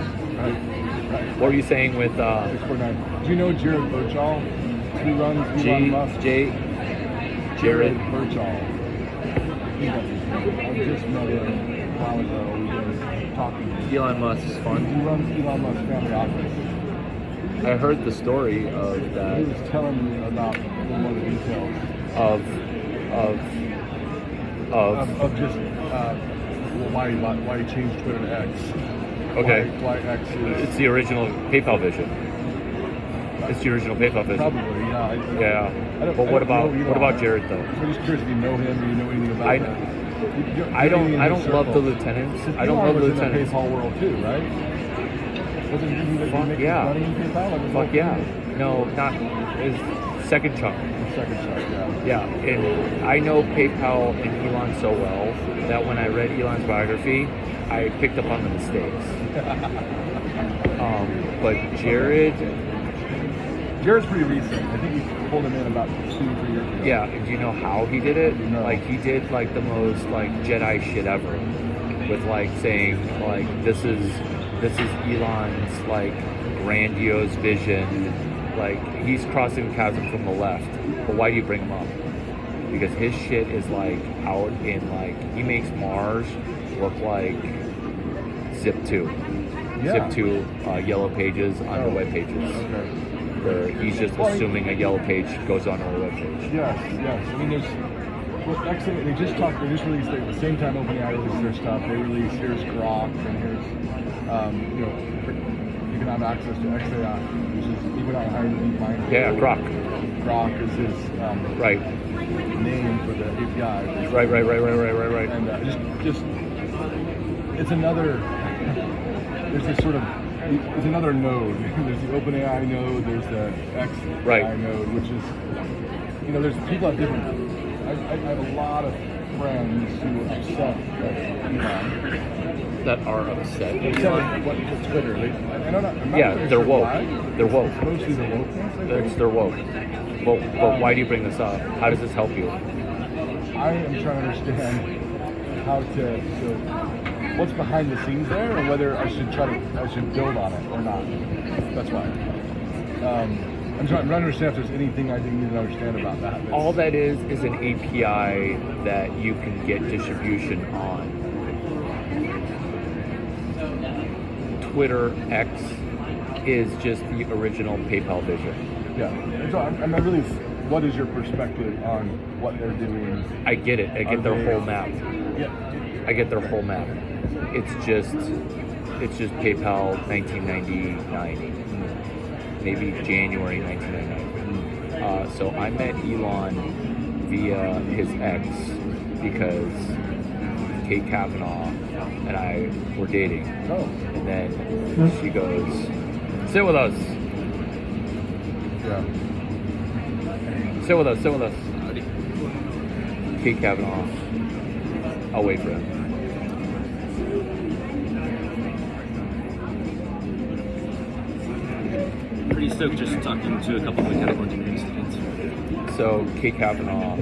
What were you saying with 6.9. Do you know Jared Birchall? He runs Elon Musk. Jared? Birchall. I just met him a while ago. We've been talking. Elon Musk's fund. He runs Elon Musk's family office. I heard the story of He that was telling me about one of the details of of just why he changed Twitter to X. okay. Why X is It's the original PayPal vision. It's the original PayPal vision. probably Yeah. I don't- But I what don't know about Elon. Jared though? I'm just curious if you know him or you know anything about him. I don't love the lieutenants. I don't love the in the lieutenants. PayPal world too, right? Wasn't he Fuck making yeah. money in PayPal? Like, Fuck yeah. No, not his second chunk. Second shot, yeah. Yeah, and I know PayPal and Elon so well that when I read Elon's biography, I picked up on the mistakes. But Jared's pretty recent. I think we pulled him in about 2-3 years ago. yeah, do you know how he did it? No. Like he did like the most like Jedi shit ever, with like saying like this is Elon's like grandiose vision. Like he's crossing the chasm from the left, but why do you bring him up? Because his shit is like out in like he makes Mars look like Zip2. Yeah. Zip2 yellow pages on the web pages. Okay. Where he's just assuming a yellow page goes on a web page. Yes. I mean, there's. Well, actually, they just released at the same time OpenAI released their stuff. They released here's Grok and here's, you can have access to XAI, which is even on higher DeepMind. Yeah, Grok. Grok is his Right. name for the API. Right. And just it's another. There's this sort of. It's another node. There's the OpenAI node. There's the XAI Right. node, which is you know, there's people have different. I have a lot of friends who are upset at Elon. That are upset. Upset with Twitter. I don't know. I'm not Yeah, really they're sure woke. why. They're woke. It's mostly the wokeness. I think. They're woke. But why do you bring this up? How does this help you? I am trying to understand how to what's behind the scenes there, and whether I should build on it or not. That's why. I'm trying to understand if there's anything I need to understand about that. All that is an API that you can get distribution on. Twitter X is just the original PayPal vision. Yeah. And so I'm really. What is your perspective on what they're doing? I get it. I get their whole map. Yeah. I get their whole map. It's just PayPal 1999, maybe January 1999. So I met Elon via his ex because Kate Kavanaugh and I were dating, Oh. and then she goes, "Sit with us. Yeah. Sit with us. Sit with us." Kate Kavanaugh. I'll wait for him. Pretty stoked just talking to a couple of mechanical engineering students. So Kate Kavanaugh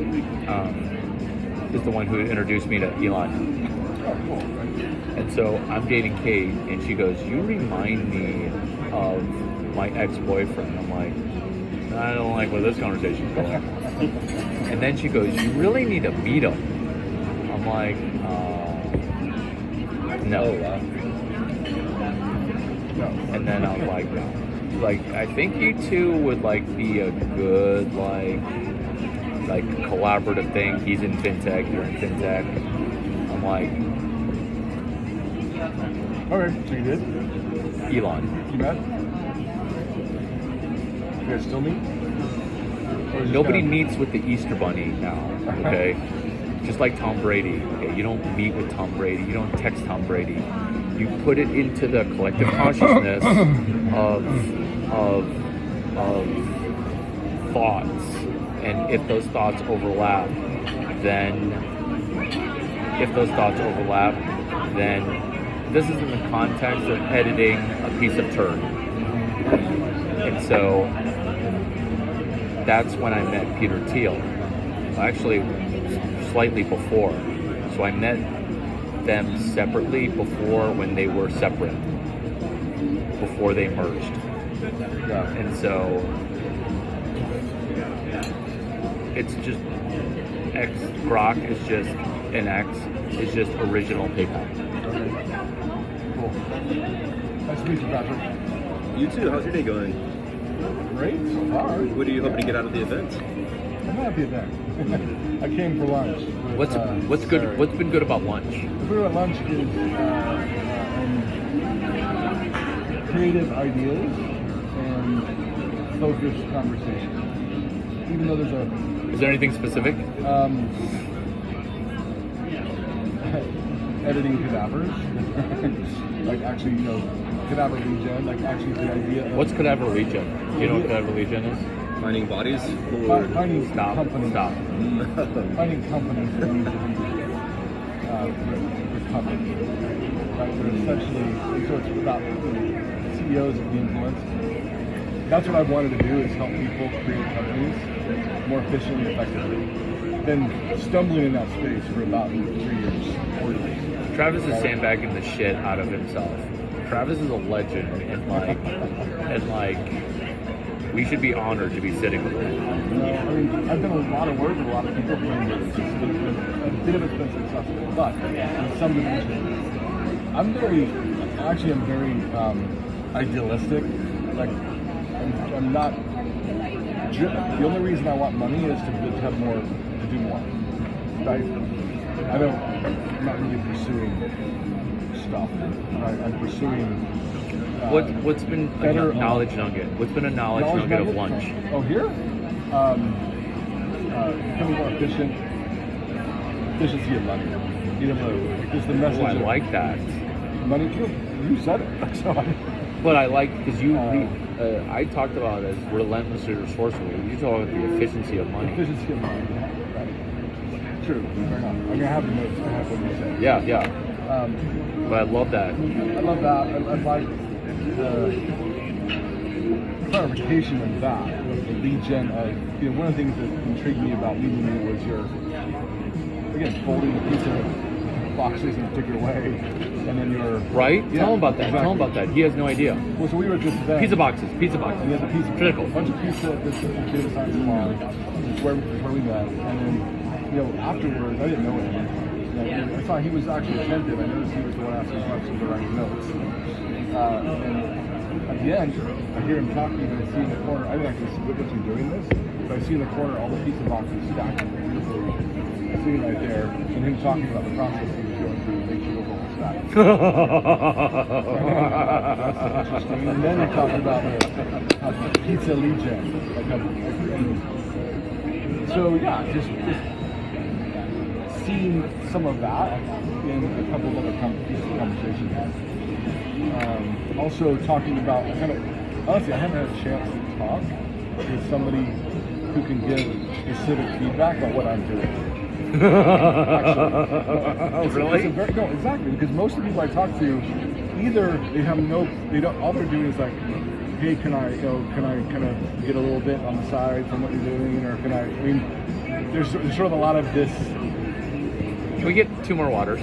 is the one who introduced me to Elon. Oh, cool. And so I'm dating Kate, and she goes, "You remind me of my ex-boyfriend." I'm like, "I don't like where this conversation's going." And then she goes, "You really need to meet him." I'm like, no. No. And then I'm like, no. I think you two would be a good like collaborative thing. He's in fintech, you're in fintech. I'm like, Okay, so you did? Elon. You met? You guys still meet? Or is it Nobody kinda- meets with the Easter Bunny now, okay? Just like Tom Brady, okay? You don't meet with Tom Brady. You don't text Tom Brady. You put it into the collective consciousness of thoughts, and if those thoughts overlap, then this is in the context of editing a piece of turd. And so that's when I met Peter Thiel. Actually, slightly before. So I met them separately before, when they were separate, before they merged. Yeah. And so it's just Grok is just an X is just original PayPal. Okay. Cool. Nice to meet you, Patrick. You too. How's your day going? Great so far. What are you hoping to get out of the event? I'm not at the event. I came for lunch. With, What's good? Sarah. What's been good about lunch? The food at lunch is creative ideas and focused conversation. Even though there's Is there anything specific? editing cadavers, like actually, cadaver regen, like actually the idea of What's Cadaver Legion? You know what Cadaver Legion is? Finding bodies for finding Stop. companies, Stop. finding companies that need to be recovered. Right? They're essentially, so it's about CEOs of the influence. That's what I wanted to do, is help people create companies more efficiently and effectively. Been stumbling in that space for about 3 years, 4 years. Travis is sandbagging the shit out of himself. Travis is a legend, and we should be honored to be sitting with him. I've done a lot of work with a lot of people doing this. A bit of it's been successful, but in some dimensions, I'm very idealistic. Like, I'm not driven. The only reason I want money is to have more, to do more. Right? I'm not really pursuing stuff. I'm pursuing. What's been a better knowledge nugget? What's been a knowledge nugget of lunch? Oh, here? Becoming more efficient. Efficiency of money. Just the message. Oh, I of like that. money. You said it. So But I like because I talked about it as relentlessly resourceful. You talk about the efficiency of money. Efficiency of money. Right. True. Fair enough. I'm gonna have the notes. I have what you said. Yeah. Um, But I love that. I love that. I like the clarification of that, the lead gen of, one of the things that intrigued me about leading you was your, again, folding the pizza boxes in a particular way, and then your... Right? Yeah, Tell him about that. exactly. Tell him about that. He has no idea. Well, so we were at this event. Pizza boxes. And we had the pizza. Critical. A bunch of pizza at this data science salon, where we met, and then, afterwards, I didn't know him. I saw he was actually attentive. I noticed he was the one asking questions or writing notes. And at the end, I hear him talking and I see in the corner, I didn't actually witness him doing this, but I see in the corner all the pizza boxes stacked beautifully, sitting right there, and him talking about the process he was going through to make sure the whole stack. That's interesting. And then we talked about the pizza lead gen. So yeah, just seeing some of that in a couple of other conversations. Also talking about honestly, I haven't had a chance to talk with somebody who can give specific feedback about what I'm doing. Really? No, exactly, because most of the people I talk to, either they don't, all they're doing is like, hey, can I kind of get a little bit on the side from what you're doing, or there's sort of a lot of this. Can we get 2 more waters?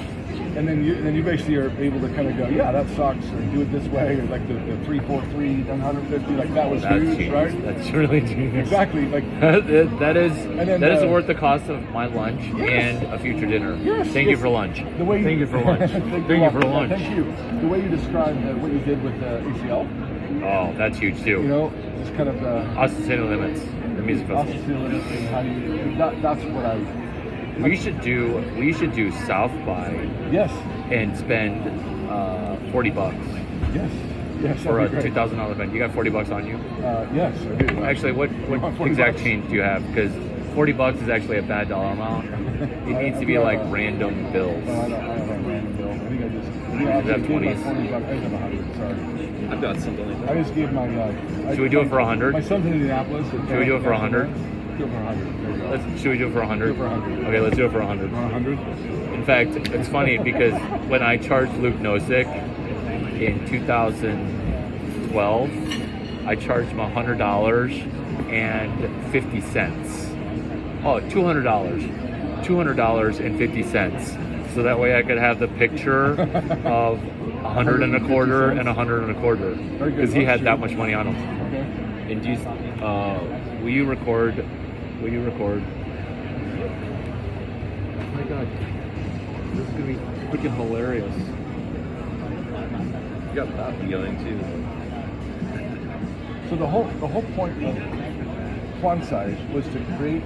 And then you basically are able to kind of go, yeah, that sucks, or do it this way, or like the 343, 150, like that was That's huge, genius. right? That's really genius. Exactly, like that is then, worth the cost of my lunch and a future dinner. Yes, Thank you yes. for lunch. the way Thank you for lunch. Thank you for lunch. Thank you. The way you described what you did with ACL, Oh, that's huge too. just kind of the Austin City Limits, the music festival. hostility and how you. That's what I. We should do South by Yes. and spend $40 Yes. Yes. for a that'd be great. $2,000 event. You got $40 on you? Yes, I do. Actually, what want 40 exact bucks? change do you have? Because $40 is actually a bad dollar amount. It needs to be like random bills. No, I don't have a random bill. I think I just. You have gave my 20s? 40 bucks. I have 100. Sorry. I've got something like I that. just gave my. Should we do it for 100? My son's in Indianapolis. Should we do it for 100? Do it for 100. There you go. Should we do it for 100? Do it for 100. Okay, let's do it for 100. 100. In fact, it's funny because when I charged Luke Nosik in 2012, I charged him $100.50. Oh, $200.50. So that way I could have the picture of 100 and a quarter and 100 and a quarter Very good. because he had that much money on him. Okay. And do you, will you record? Will you record? Oh my God, this is gonna be freaking hilarious. You got that going too. So the whole point of Quansight was to create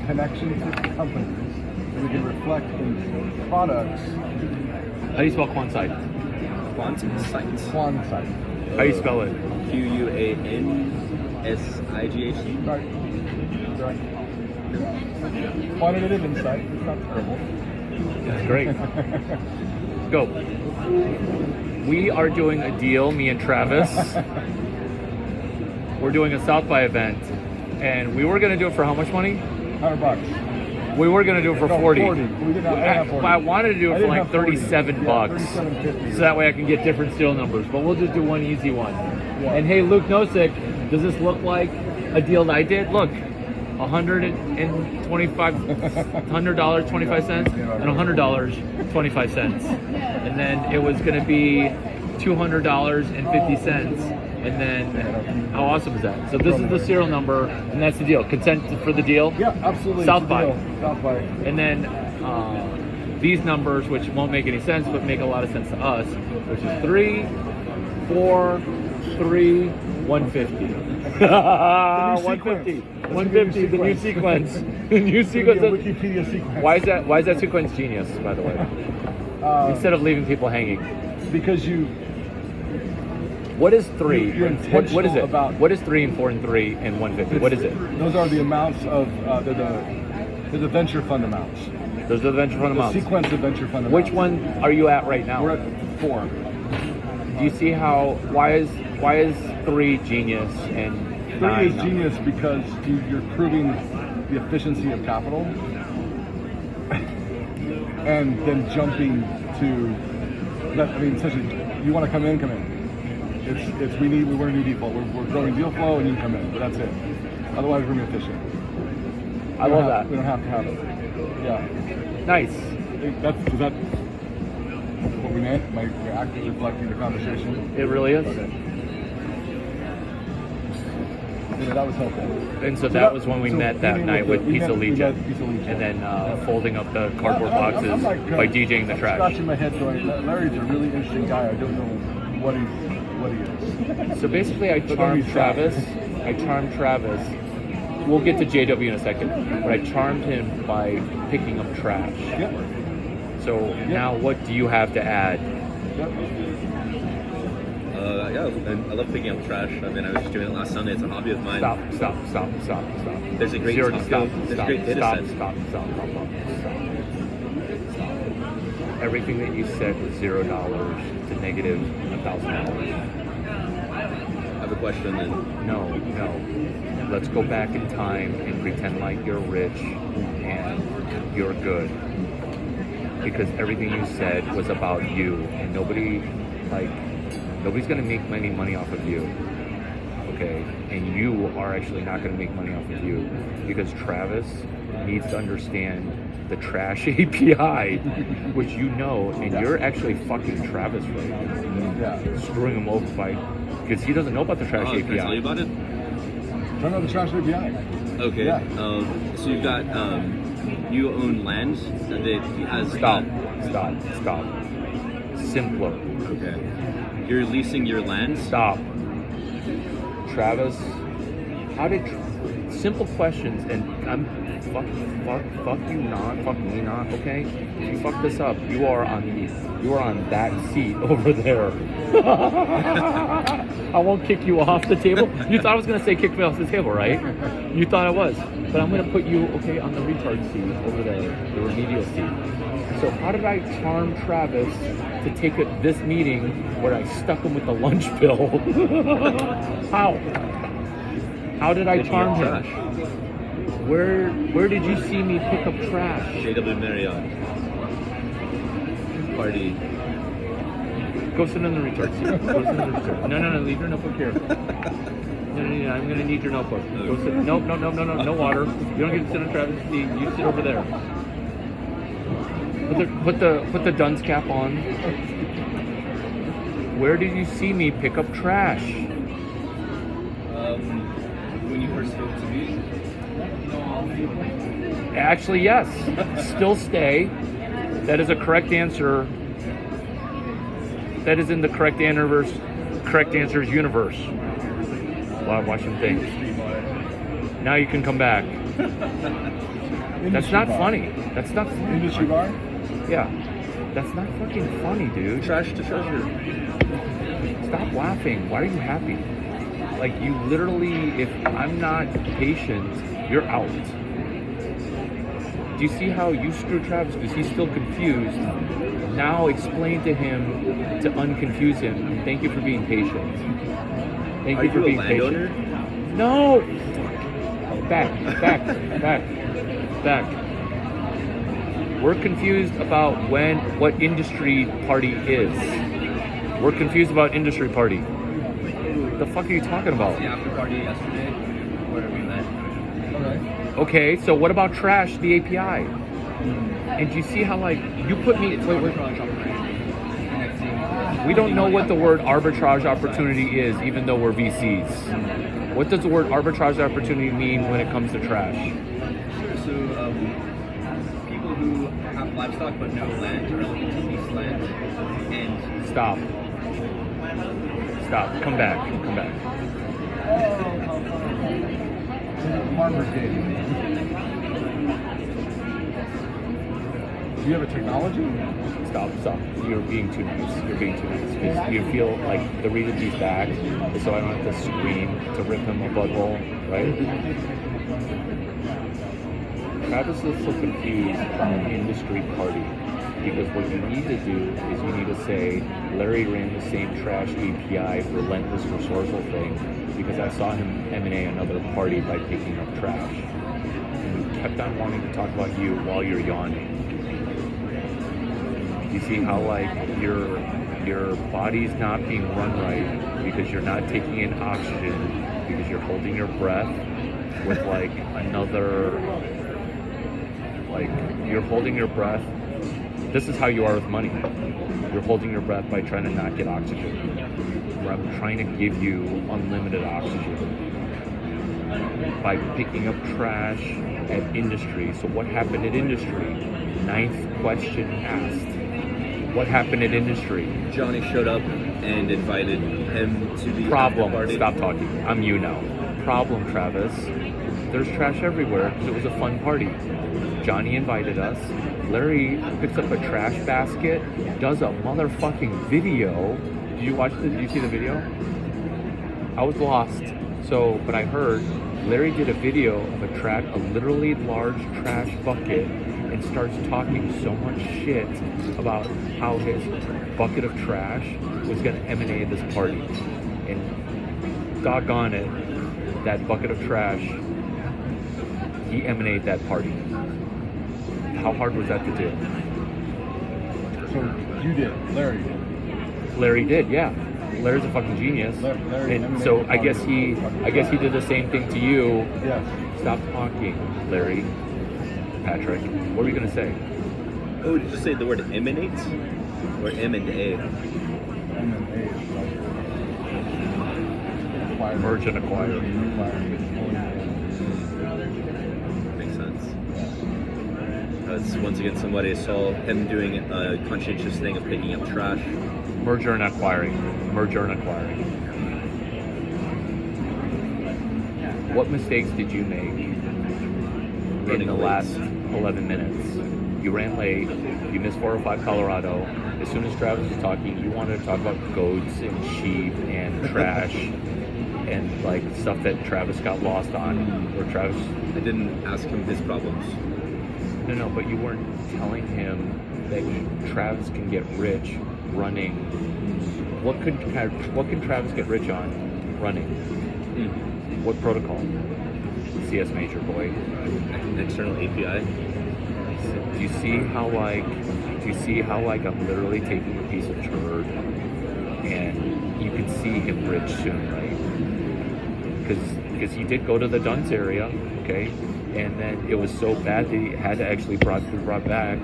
connections with companies that we can reflect in products. How do you spell Quansight? Quansight. Quansight. How do you spell it? QUANSIGHT. Right. Right. Quantitative insight. It's not terrible. That's great. Go. We are doing a deal, me and Travis. We're doing a South by event, and we were gonna do it for how much money? $100. We were gonna do it for No, 40. 40. We did not have 40. I wanted to do I it for didn't like have 40. 37 Yeah, bucks. 37.50. So that way I can get different serial numbers. But we'll just do one easy one. Yeah. And hey, Luke Nosik, does this look like a deal that I did? Look, $125, $100, 25 cents, and $100, 25 cents. And then it was going to be $200.50. And then, how awesome is that? So this is the serial number, and that's the deal. Consent for the deal? Yeah, absolutely. South It's a by. deal. South by. And then these numbers, which won't make any sense, but make a lot of sense to us, which is 3, 4, 3, 150. 150. 150, the new sequence. The new It's sequence. gonna be a Wikipedia sequence. Why is that sequence genius, by the way? Instead of leaving people hanging. Because What is 3? You're What is intentional it? about- What is 3 and 4 and 3 and 150? What is it? Those are the amounts of they're the venture fund amounts. Those are the venture fund The amounts. sequence of venture fund amounts. Which one are you at right now? We're at 4. Do you see how? Why is Why is 3 genius and 3 9 is not? genius because you're proving the efficiency of capital, and then jumping to that. I mean, essentially, you want to come in, come in. It's we want a new default. We're growing deal flow, and you can come in, but that's it. Otherwise, we're gonna be efficient. I love that. We don't have to have it. Yeah. Nice. Is that what we meant? Am I actively reflecting the conversation? It really is. Okay. Yeah, that was helpful. And so that was when we met that we night met with Pizza we Legion. met Pizza Legion. And then folding up the cardboard I'm boxes like, by DJing the I'm trash. scratching my head going, Larry's a really interesting guy. I don't know what he is. So basically, I charmed Travis. We'll get to JW in a second, but I charmed him by picking up trash. Yep. So now, what do you have to add? Yep. Yeah, and I love picking up trash. I mean, I was just doing it last Sunday. It's a hobby of mine. Stop. There's a great Zero, Taco. stop, There's stop, a great data stop, set. stop. Everything that you said was $0 to negative $1,000. I have a question then. No. Let's go back in time and pretend like you're rich and you're good. Because everything you said was about you, and nobody's gonna make any money off of you. Okay? And you are actually not gonna make money off of you. Because Travis needs to understand the trash API, which you know, and you're actually fucking Travis right now. Yeah. Screwing him over by, because he doesn't know about the trash Can I tell you API. about it? Turn on the trash API. Okay. Yeah. So you've got you own land that has Stop. Simpler. Okay. You're leasing your land. Stop. Travis, how did simple questions, and I'm fuck you not, fuck me not, okay? If you fuck this up, you are on that seat over there. I won't kick you off the table. You thought I was gonna say kick me off the table, right? You thought I was. But I'm gonna put you, okay, on the retard seat over there, the remedial seat. So how did I charm Travis to take this meeting where I stuck him with the lunch bill? How did I charm him? Trash. Where did you see me pick up trash? JW Marriott. Party. Go sit in the retard seat. Go sit in the retard. No, leave your notebook here. No, I'm gonna need your notebook. Go sit. No, no water. You don't get to sit on Travis' seat. You sit over there. Put the dunce cap on. Where did you see me pick up trash? When you first spoke to me. Actually, yes. Still stay. That is a correct answer. That is in the correct answers universe. While I'm watching things. Now you can come back. That's not funny. That's not funny. Industry bar? Yeah. That's not fucking funny, dude. Trash to treasure. Stop laughing. Why are you happy? Like, you literally, if I'm not patient, you're out. Do you see how you screwed Travis because he's still confused? Now explain to him to unconfuse him. And thank you for being patient. Thank Are you for you a being landowner? patient. No! Back. We're confused about what industry party is. We're confused about industry party. What the fuck are you talking about? The after party yesterday, where we met. Okay, so what about trash, the API? And do you see how, like, you put me... Wait. We don't know what the word arbitrage opportunity is, even though we're VCs. What does the word arbitrage opportunity mean when it comes to trash? Sure. So people who have livestock but no land are looking to lease land and Stop. Come back. Farmer's Day. Do you have a technology? Stop. You're being too nice. Because you feel like the reason he's back is so I don't have to scream to rip him a butthole, right? Travis is so confused about industry party. Because what you need to do is you need to say, Larry ran the same trash API, relentless resourceful thing, because I saw him M&A another party by picking up trash. And he kept on wanting to talk about you while you're yawning. You see how like your body's not being run right because you're not taking in oxygen, because you're holding your breath with like another, like you're holding your breath. This is how you are with money. You're holding your breath by trying to not get oxygen. Where I'm trying to give you unlimited oxygen by picking up trash at industry. So what happened at industry? 9th question asked. What happened at industry? Johnny showed up and invited him to the Problem. party. Stop talking. I'm you now. Problem, Travis. There's trash everywhere because it was a fun party. Johnny invited us. Larry picks up a trash basket, does a motherfucking video. Did you watch Did you see the video? I was lost. So, but I heard Larry did a video of a literally large trash bucket, and starts talking so much shit about how his bucket of trash was going to emanate this party. And doggone it, that bucket of trash, he emanated that party. How hard was that to do? So you did, Larry did. Larry did, yeah. Larry's a fucking genius. Larry And so I guess he did the same thing to you. Yes. Stop talking, Larry. Patrick, what were you gonna say? Oh, did you say the word emanate? Or M&A? Merge and acquire. Makes sense. It's once again somebody saw him doing a conscientious thing of picking up trash. Merger and acquiring. Merger and acquiring. What mistakes did you make in Running the late. last 11 minutes? You ran late. You missed 405 Colorado. As soon as Travis was talking, you wanted to talk about goats and sheep and trash and like stuff that Travis got lost on. Or Travis. I didn't ask him his problems. No, but you weren't telling him that Travis can get rich running. What can Travis get rich on running? What protocol? CS major boy. An external API. Do you see how like I'm literally taking a piece of turd, and you can see him rich soon, right? Because he did go to the Duns area, okay, and then it was so bad that he had to actually be brought back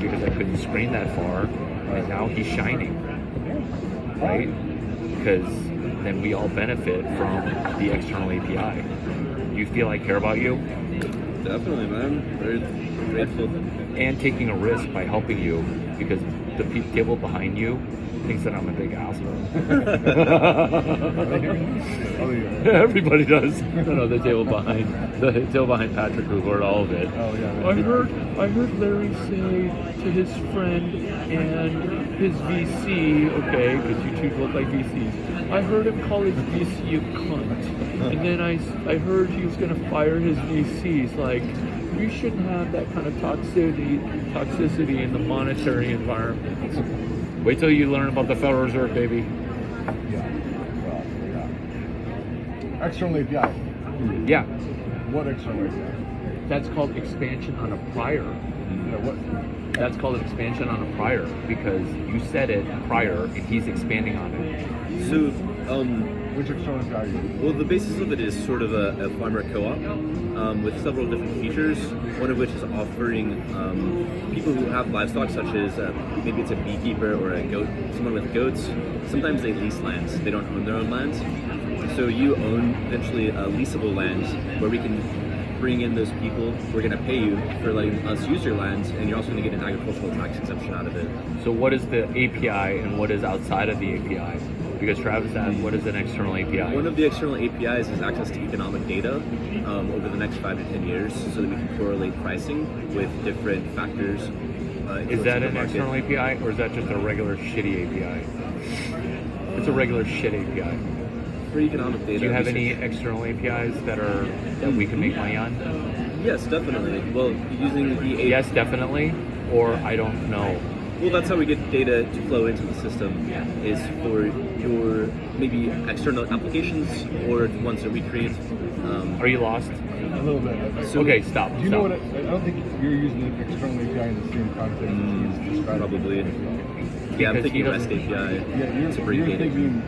because I couldn't screen that far, and now he's shining, right? Because then we all benefit from the external API. You feel I care about you? Definitely, man. Very grateful. And taking a risk by helping you because the table behind you thinks that I'm a big asshole. Oh, yeah. Everybody does. No, the table behind Patrick who heard all of it. Oh, yeah. I heard Larry say to his friend and his VC, okay, because you two look like VCs. I heard him call his VC a cunt, and then I heard he was gonna fire his VCs. Like, you shouldn't have that kind of toxicity in the monetary environment. Wait till you learn about the Federal Reserve, baby. Yeah. Well, yeah. External API. Yeah, What external API? that's called expansion on a prior. Yeah, what? That's called expansion on a prior because you said it prior and he's expanding on it. So, Which external API? well, the basis of it is sort of a farmer co-op with several different features. One of which is offering people who have livestock, such as maybe it's a beekeeper or a goat, someone with goats. Sometimes they lease lands; they don't own their own lands. So you own eventually leasable lands where we can bring in those people. We're going to pay you for letting us use your lands, and you're also going to get an agricultural tax exemption out of it. So what is the API and what is outside of the API? Because Travis asked, what is an external API? One of the external APIs is access to economic data over the next 5 to 10 years, so that we can correlate pricing with different factors. Is that an market. external API or is that just a regular shitty API? It's a regular shit API. For economic data? Do you have any research- external APIs that we can make money on? Yes, definitely. Well, using the Yes, definitely. Or I don't know. Well, that's how we get data to flow into the system, is for your maybe external applications or the ones that we create. Are you lost? A little bit. So- Okay, stop. Do you know stop. what? I don't think you're using the external API in the same context as he's describing. Probably. it. Yeah, I'm Because he thinking REST doesn't- API. Yeah, It's you're abbreviated. thinking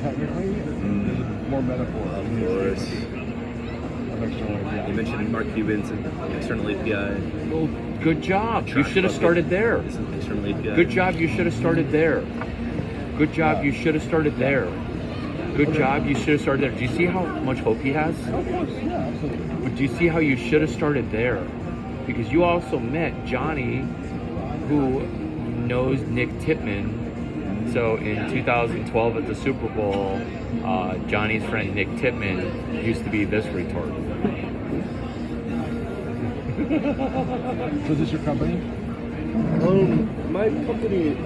technically. There's more metaphor. Of course. Of external API. You mentioned Mark Cuban's external API. Well, good job. You Trash should have bucket started there. is an external API. Good job. You should have started there. Good job. You should have started there. Good job. You should have started there. Do you see how much hope he has? Of course, yeah, absolutely. But do you see how you should have started there? Because you also met Johnny, who knows Nick Tipman. So in 2012 at the Super Bowl, Johnny's friend Nick Tipman used to be this retard. So is this your company? My company,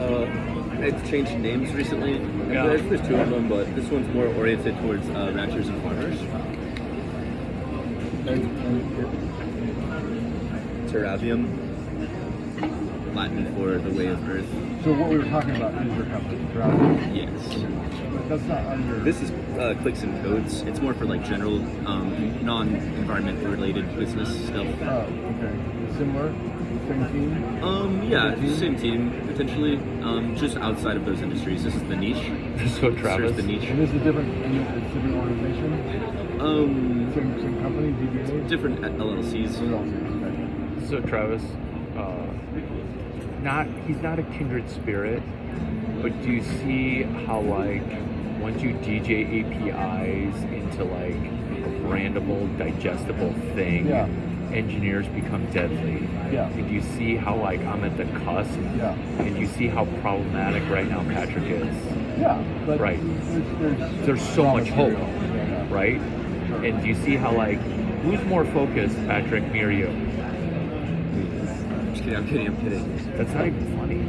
it's changed names recently. Yeah. There's two of them, but this one's more oriented towards ranchers and farmers. Terravium, Latin for the way of Earth. So what we were talking about is your company, correct? Yes. But that's not under. This is Clicks and Codes. It's more for like general, non-environment related business stuff. Oh, okay. Similar, same team. Yeah, same team potentially. Just outside of those industries. This is the niche. So Travis, Serves the niche. And this is a different organization. Same company, DBA. Different LLCs. Okay. so Travis, he's not a kindred spirit, but do you see how like once you DJ APIs into like a brandable, digestible thing, Yeah. engineers become deadly. Yeah. And do you see how like I'm at the cusp? Yeah. And you see how problematic right now Patrick is, Yeah. But Right. There's so raw much hope, material. Yeah. right? And do you see how like who's more focused, Patrick, me or you? I'm kidding. That's not even funny.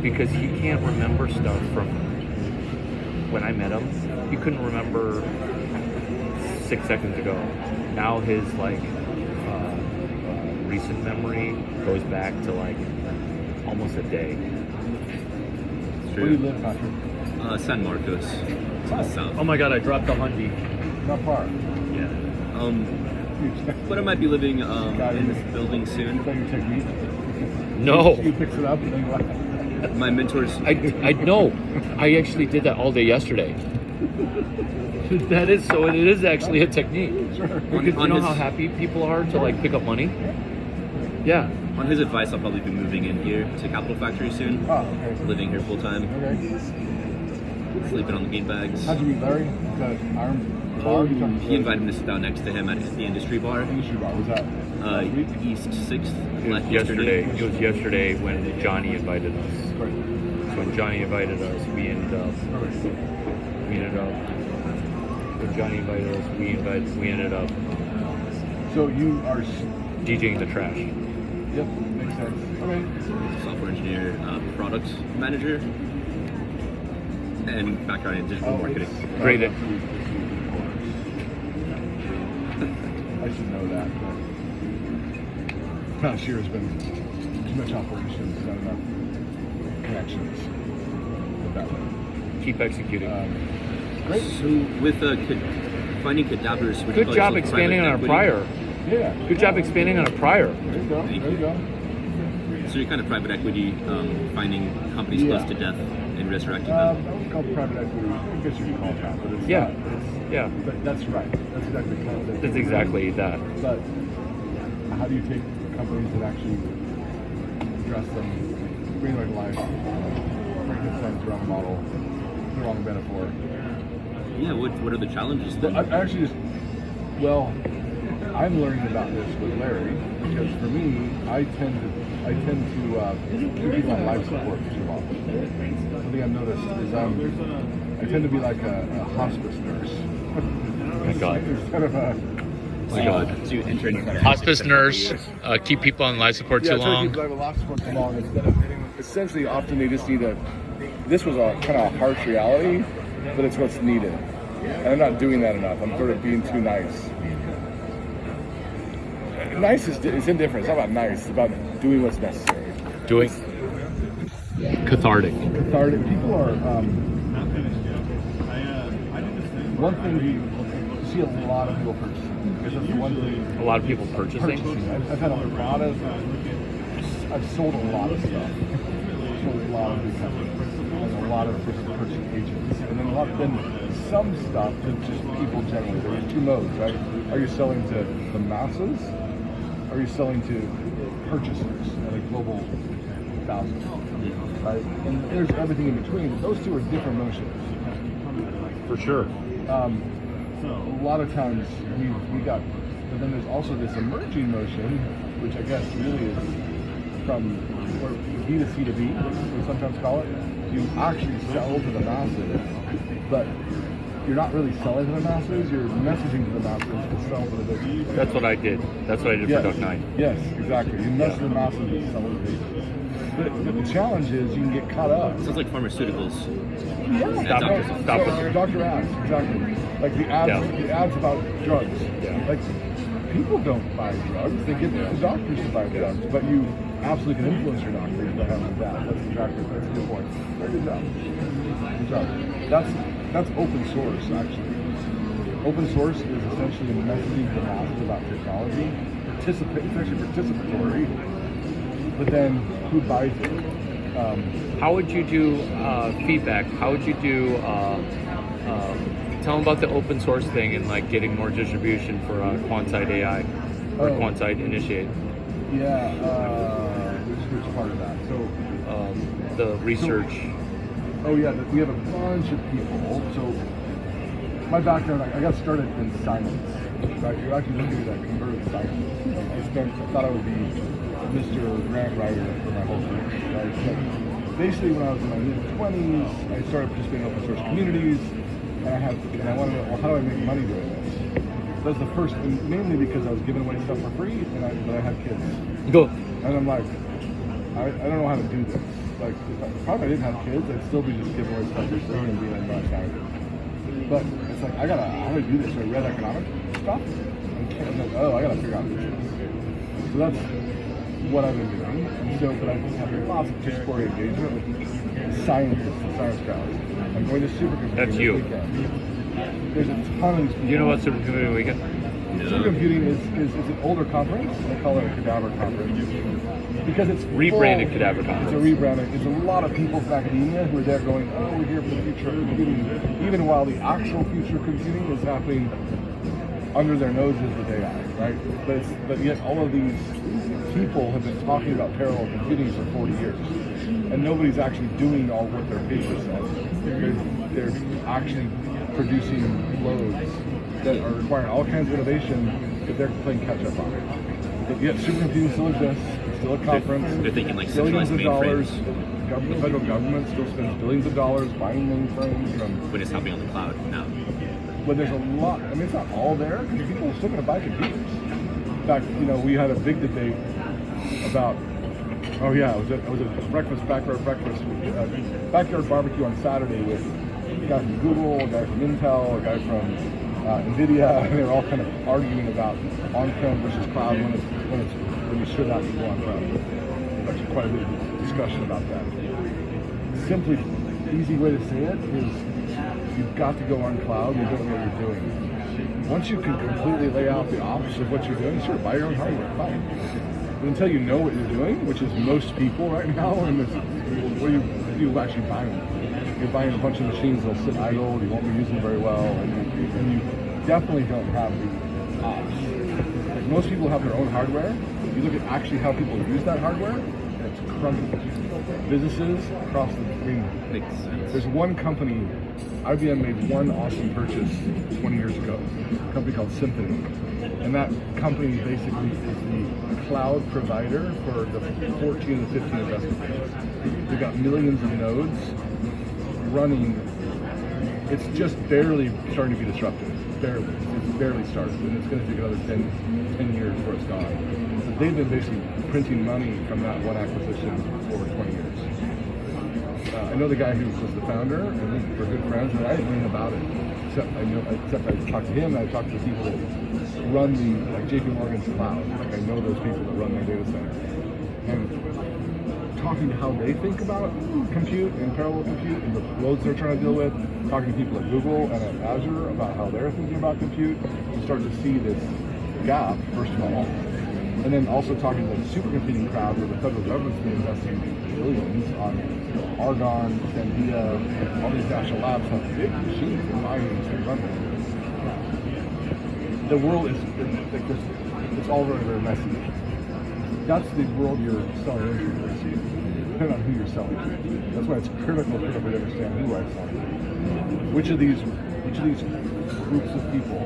Because he can't remember stuff from when I met him. He couldn't remember 6 seconds ago. Now his like recent memory goes back to like almost a day. Where do you live, Patrick? San Marcos. To the south. Oh my god, I dropped the Hyundai. Not far. Yeah. But I might be living in this building Is soon. that your technique? No. You picks it up and then what? My mentors. I know. I actually did that all day yesterday. That is so. It is actually a technique. Sure. Because you On know his- how happy people are to like pick up money. Yeah. On his advice, I'll probably be moving in here to Capital Factory soon. Oh, okay. Living here full time. Okay. Sleeping on the beanbags. How'd you meet Larry? Is that Iron Bar? You talked He invited me to sit down next to him at the industry bar. Industry Bar. Was that last week? East 6th. It was yesterday. It was yesterday when Johnny invited us. Great. So when Johnny invited us, we ended up. When Johnny invited us, we ended up So you are. DJing the trash. Yep. Makes sense. Okay. Software engineer, product manager, and background in digital marketing. Great. I should know that. But past year has been too much operations, not enough connections. Put that way. Keep executing. Great. So with finding cadavers, would you Good call job yourself expanding on private a equity? prior. Yeah. Good job expanding on a prior. There you go. Thank There you you. go. So you're kind of private equity, finding companies Yeah. close to death and resurrecting I them. would call it private equity. I guess you could call it that, but it's Yeah. not. It's, Yeah. but that's right. That's exactly kind of That's exactly that. But how do you take companies that actually address them, bring them to life, Frankenstein's wrong model, the wrong metaphor? Yeah. What are the challenges then? I actually just, well, I'm learning about this with Larry because for me, I tend to keep people on life support too long. Something I've noticed is I tend to be like a hospice nurse. Oh my God. Instead of a Oh my God. So you enter into Hospice nurse, keep people on life support too try to long. keep people on life support too long instead of essentially often they just need this was a kind of a harsh reality, but it's what's needed. And I'm not doing that enough. I'm sort of being too nice. Nice is it's indifferent. It's not about nice. It's about doing what's necessary. Doing cathartic. cathartic. People are. One thing you see a lot of people purchasing. Because that's the one thing. A lot of people purchasing. I've had a lot of. I've sold a lot of stuff. Sold a lot of new companies and a lot of different purchasing agents, and then some stuff to just people generally. There's two modes, right? Are you selling to the masses? Or are you selling to purchasers at a global thousand? Right? And there's everything in between. Those two are different motions. For sure. A lot of times we got, but then there's also this emerging motion, which I guess really is from B to C to B, we sometimes call it. You actually sell to the masses, but you're not really selling to the masses, you're messaging to the masses to sell to the business. That's what I did. That's what I did Yes. for Duck 9. Yes, exactly. You message the masses and sell to the business. But the challenge is you can get caught up. Sounds like pharmaceuticals. Stop it. Stop So, it. Dr. Ads, exactly. Like the ads about drugs. Yeah. Like people don't buy drugs; they get the doctors to buy drugs. But you absolutely can influence your doctors by having that. That's exactly. That's a good point. Very good job. Good job. That's open source actually. Open source is essentially messaging to the masses about technology. It's actually participatory. But then who buys it? How would you do feedback? How would you do? Tell them about the open source thing and like getting more distribution for Quantside AI or Quantside Initiate. Yeah, which part of that? So, The research. we have a bunch of people. So, my background, I got started in science. Right, you're actually looking at converted science. I thought I would be Mr. Grant Writer for my whole career. Right? So basically, when I was in my mid-20s, I started participating in open source communities. And I wanted to know, well, how do I make money doing this? That was the first, and mainly because I was giving away stuff for free, but I had kids. Go. And I'm like, I don't know how to do this. Like, probably if I didn't have kids, I'd still be just giving away stuff for free and being like, no, scientist. But it's like, how do I do this? So I read economic stuff, and I'm like, I gotta figure out this. So that's what I've been doing. And so, but I've had lots of participatory engagement with scientists and science crowds. I'm going to supercomputing That's this you. weekend. There's a ton of these people. You know what Supercomputing Weekend? Supercomputing is an older conference. They call it a cadaver conference because it's Rebranded full- Cadaver Conference. It's a rebranding. It's a lot of people from academia who are there going, we're here for the future of computing, even while the actual future of computing is happening under their noses with AI, right? But yet all of these people have been talking about parallel computing for 40 years, and nobody's actually doing all what their paper says. They're actually producing loads that are requiring all kinds of innovation that they're playing catch up on. But yet supercomputing still exists. It's still a conference. They're thinking like billions centralized of dollars. mainframes. The federal government still spends billions of dollars buying mainframes from. When it's happening on the cloud now. But there's a lot. I mean, it's not all there because people are still going to buy computers. In fact, we had a big debate about. Oh yeah, it was a backyard barbecue on Saturday with a guy from Google, a guy from Intel, a guy from NVIDIA, and they were all kind of arguing about on-prem versus cloud when you should have to go on-prem. There's actually quite a bit of discussion about that. Simply, easy way to say it is you've got to go on cloud and you don't know what you're doing. Once you can completely lay out the ops of what you're doing, sure, buy your own hardware, fine. But until you know what you're doing, which is most people right now, and what are you actually buying? You're buying a bunch of machines that'll sit idle, you won't be using them very well, and you definitely don't have the ops. Like most people have their own hardware. You look at actually how people use that hardware, and it's crumbling. Businesses across Makes sense. there's one company, IBM made one awesome purchase 20 years ago, a company called Symphony. And that company basically is the cloud provider for the 14 and the 15 investment banks. They've got millions of nodes running. It's just barely starting to be disrupted. Barely. It's barely started. And it's going to take another 10 years before it's gone. So they've been basically printing money from that one acquisition for over 20 years. I know the guy who was the founder, and we're good friends, and I didn't know anything about it. Except I talked to him, and I talked to the people that run like JP Morgan's cloud. Like I know those people that run their data center. And talking to how they think about compute and parallel compute and the loads they're trying to deal with, talking to people at Google and at Azure about how they're thinking about compute, you start to see this gap, first of all. And then also talking to the supercomputing crowd where the federal government's been investing billions on Argonne, Sandia, all these national labs have big machines and mining and running. The world is like this, it's all very, very messy. That's the world you're selling into, depending on who you're selling to. That's why it's critical to understand who I'm selling to. Which of these groups of people,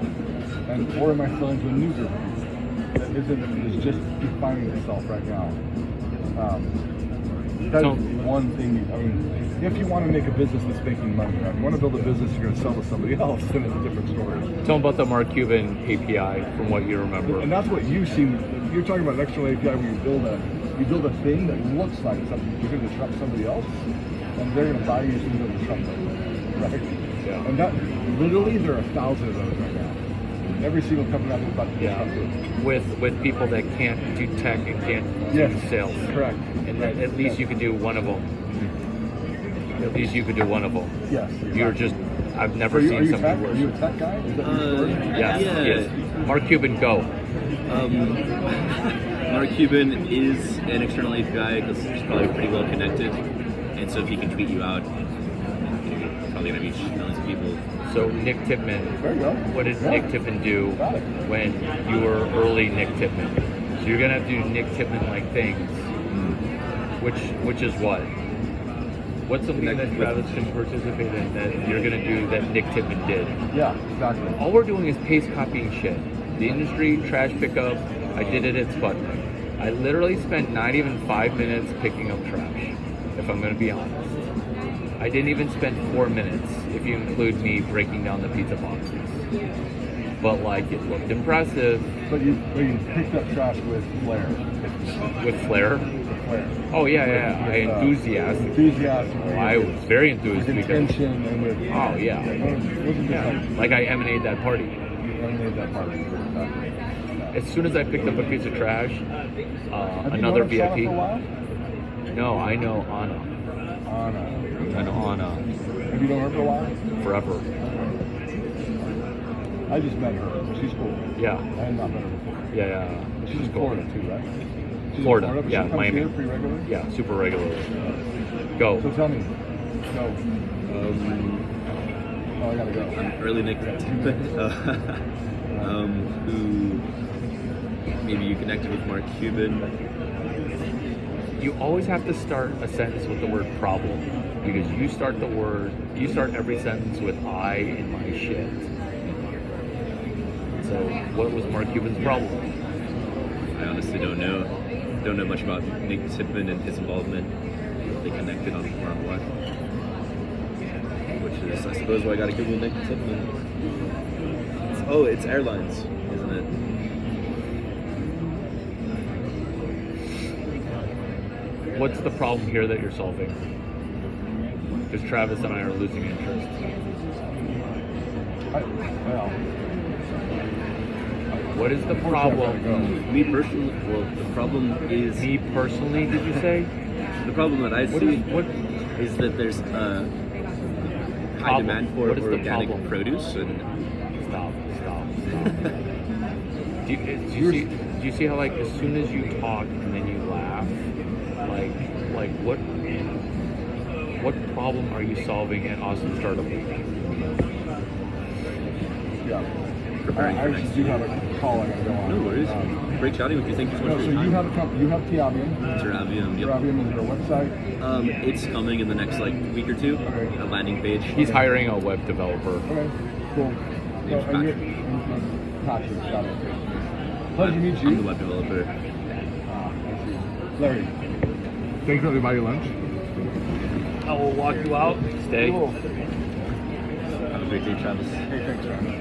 or am I selling to a new group of people that is just defining itself right now? That is one thing. I mean, if you want to make a business that's making money, if you want to build a business you're going to sell to somebody else, then it's a different story. Tell them about the Mark Cuban API from what you remember. And that's what you've seen. You're talking about an external API where you build a thing that looks like something you're going to disrupt somebody else, and they're going to buy you so you're going to disrupt them. Right? Yeah. And that literally there are 1,000 of those right now. Every single company out there is about to Yeah, disrupt it. with people that can't do tech and can't Yes. do sales. Correct. And Right. at least you could do one of them. At least you could do one of them. Yes. You're just, I've never Are you seen something tech? worse. Are you a tech guy? Is that your story? Yes, Yeah. yes. Mark Cuban, go. Mark Cuban is an external API because he's probably pretty well connected, and so if he can tweet you out, you're probably going to reach millions of people. So Nick Tipman, There you go. what did Yeah. Nick Tipman do Got it. when you were early Nick Tipman? So you're gonna have to do Nick Tipman-like things, which is what? What's something that Travis can participate in that you're gonna do that Nick Tipman did? Yeah, exactly. All we're doing is paste copying shit. The industry, trash pickup, I did it at Sputnik. I literally spent not even 5 minutes picking up trash, if I'm gonna be honest. I didn't even spend 4 minutes, if you include me breaking down the pizza boxes. But like, it looked impressive But you picked up trash with flair. with flair. Flair. Oh yeah, I enthusiasm. Enthusiasm. I was very with enthused because, intention and with. oh yeah, It wasn't just like I emanated that party. you eliminated that part. Exactly. As soon as I picked up a piece of trash, Have you another known Asana VIP. for a while? No, I know Anna. Anna. I know Anna Have you known her for a while? forever. I just met her. She's cool. Yeah, I had not met her before. yeah. She's in cool. Florida too, right? She's Florida, in Florida, but yeah, she comes Miami. here pretty regularly. Yeah, super regularly. So Go. tell me. Go. Oh, I gotta go. Early Nick Tipman, who maybe you connected with Mark Cuban. You always have to start a sentence with the word problem because you start every sentence with I in my shit. So what was Mark Cuban's problem? I honestly don't know. Don't know much about Nick Tipman and his involvement. They connected on what? Which is, I suppose, why I got to Google Nick Tipman. It's airlines, isn't it? What's the problem here that you're solving? Because Travis and I are losing interest. Well, What is the unfortunately, I gotta problem? Me personally, well, the problem is Me personally, did you say? the problem that I What see is what? is that there's high Problem. demand for What is the organic problem? produce, and Stop. Do you see how like as soon as you talk and then you laugh, like what problem are you solving at Austin Startup Week? Yeah. preparing I for actually next do year. have a call I gotta go on. No worries. Great chatting with you. Thank you so much No, for so your you time. have a company, you have Tiavium. Teravium, yep. Tiavium, is there a website? It's coming in the next week or two. Okay. A landing page. He's hiring a web developer. Okay, cool. Name's and you're- Patrick, got it. Pleasure to meet you. I'm the web developer. I see. Larry, thanks for letting me buy your lunch. I will walk you out. Stay. Cool. Have a great day, Travis. Hey, thanks, man.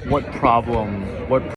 What problem? What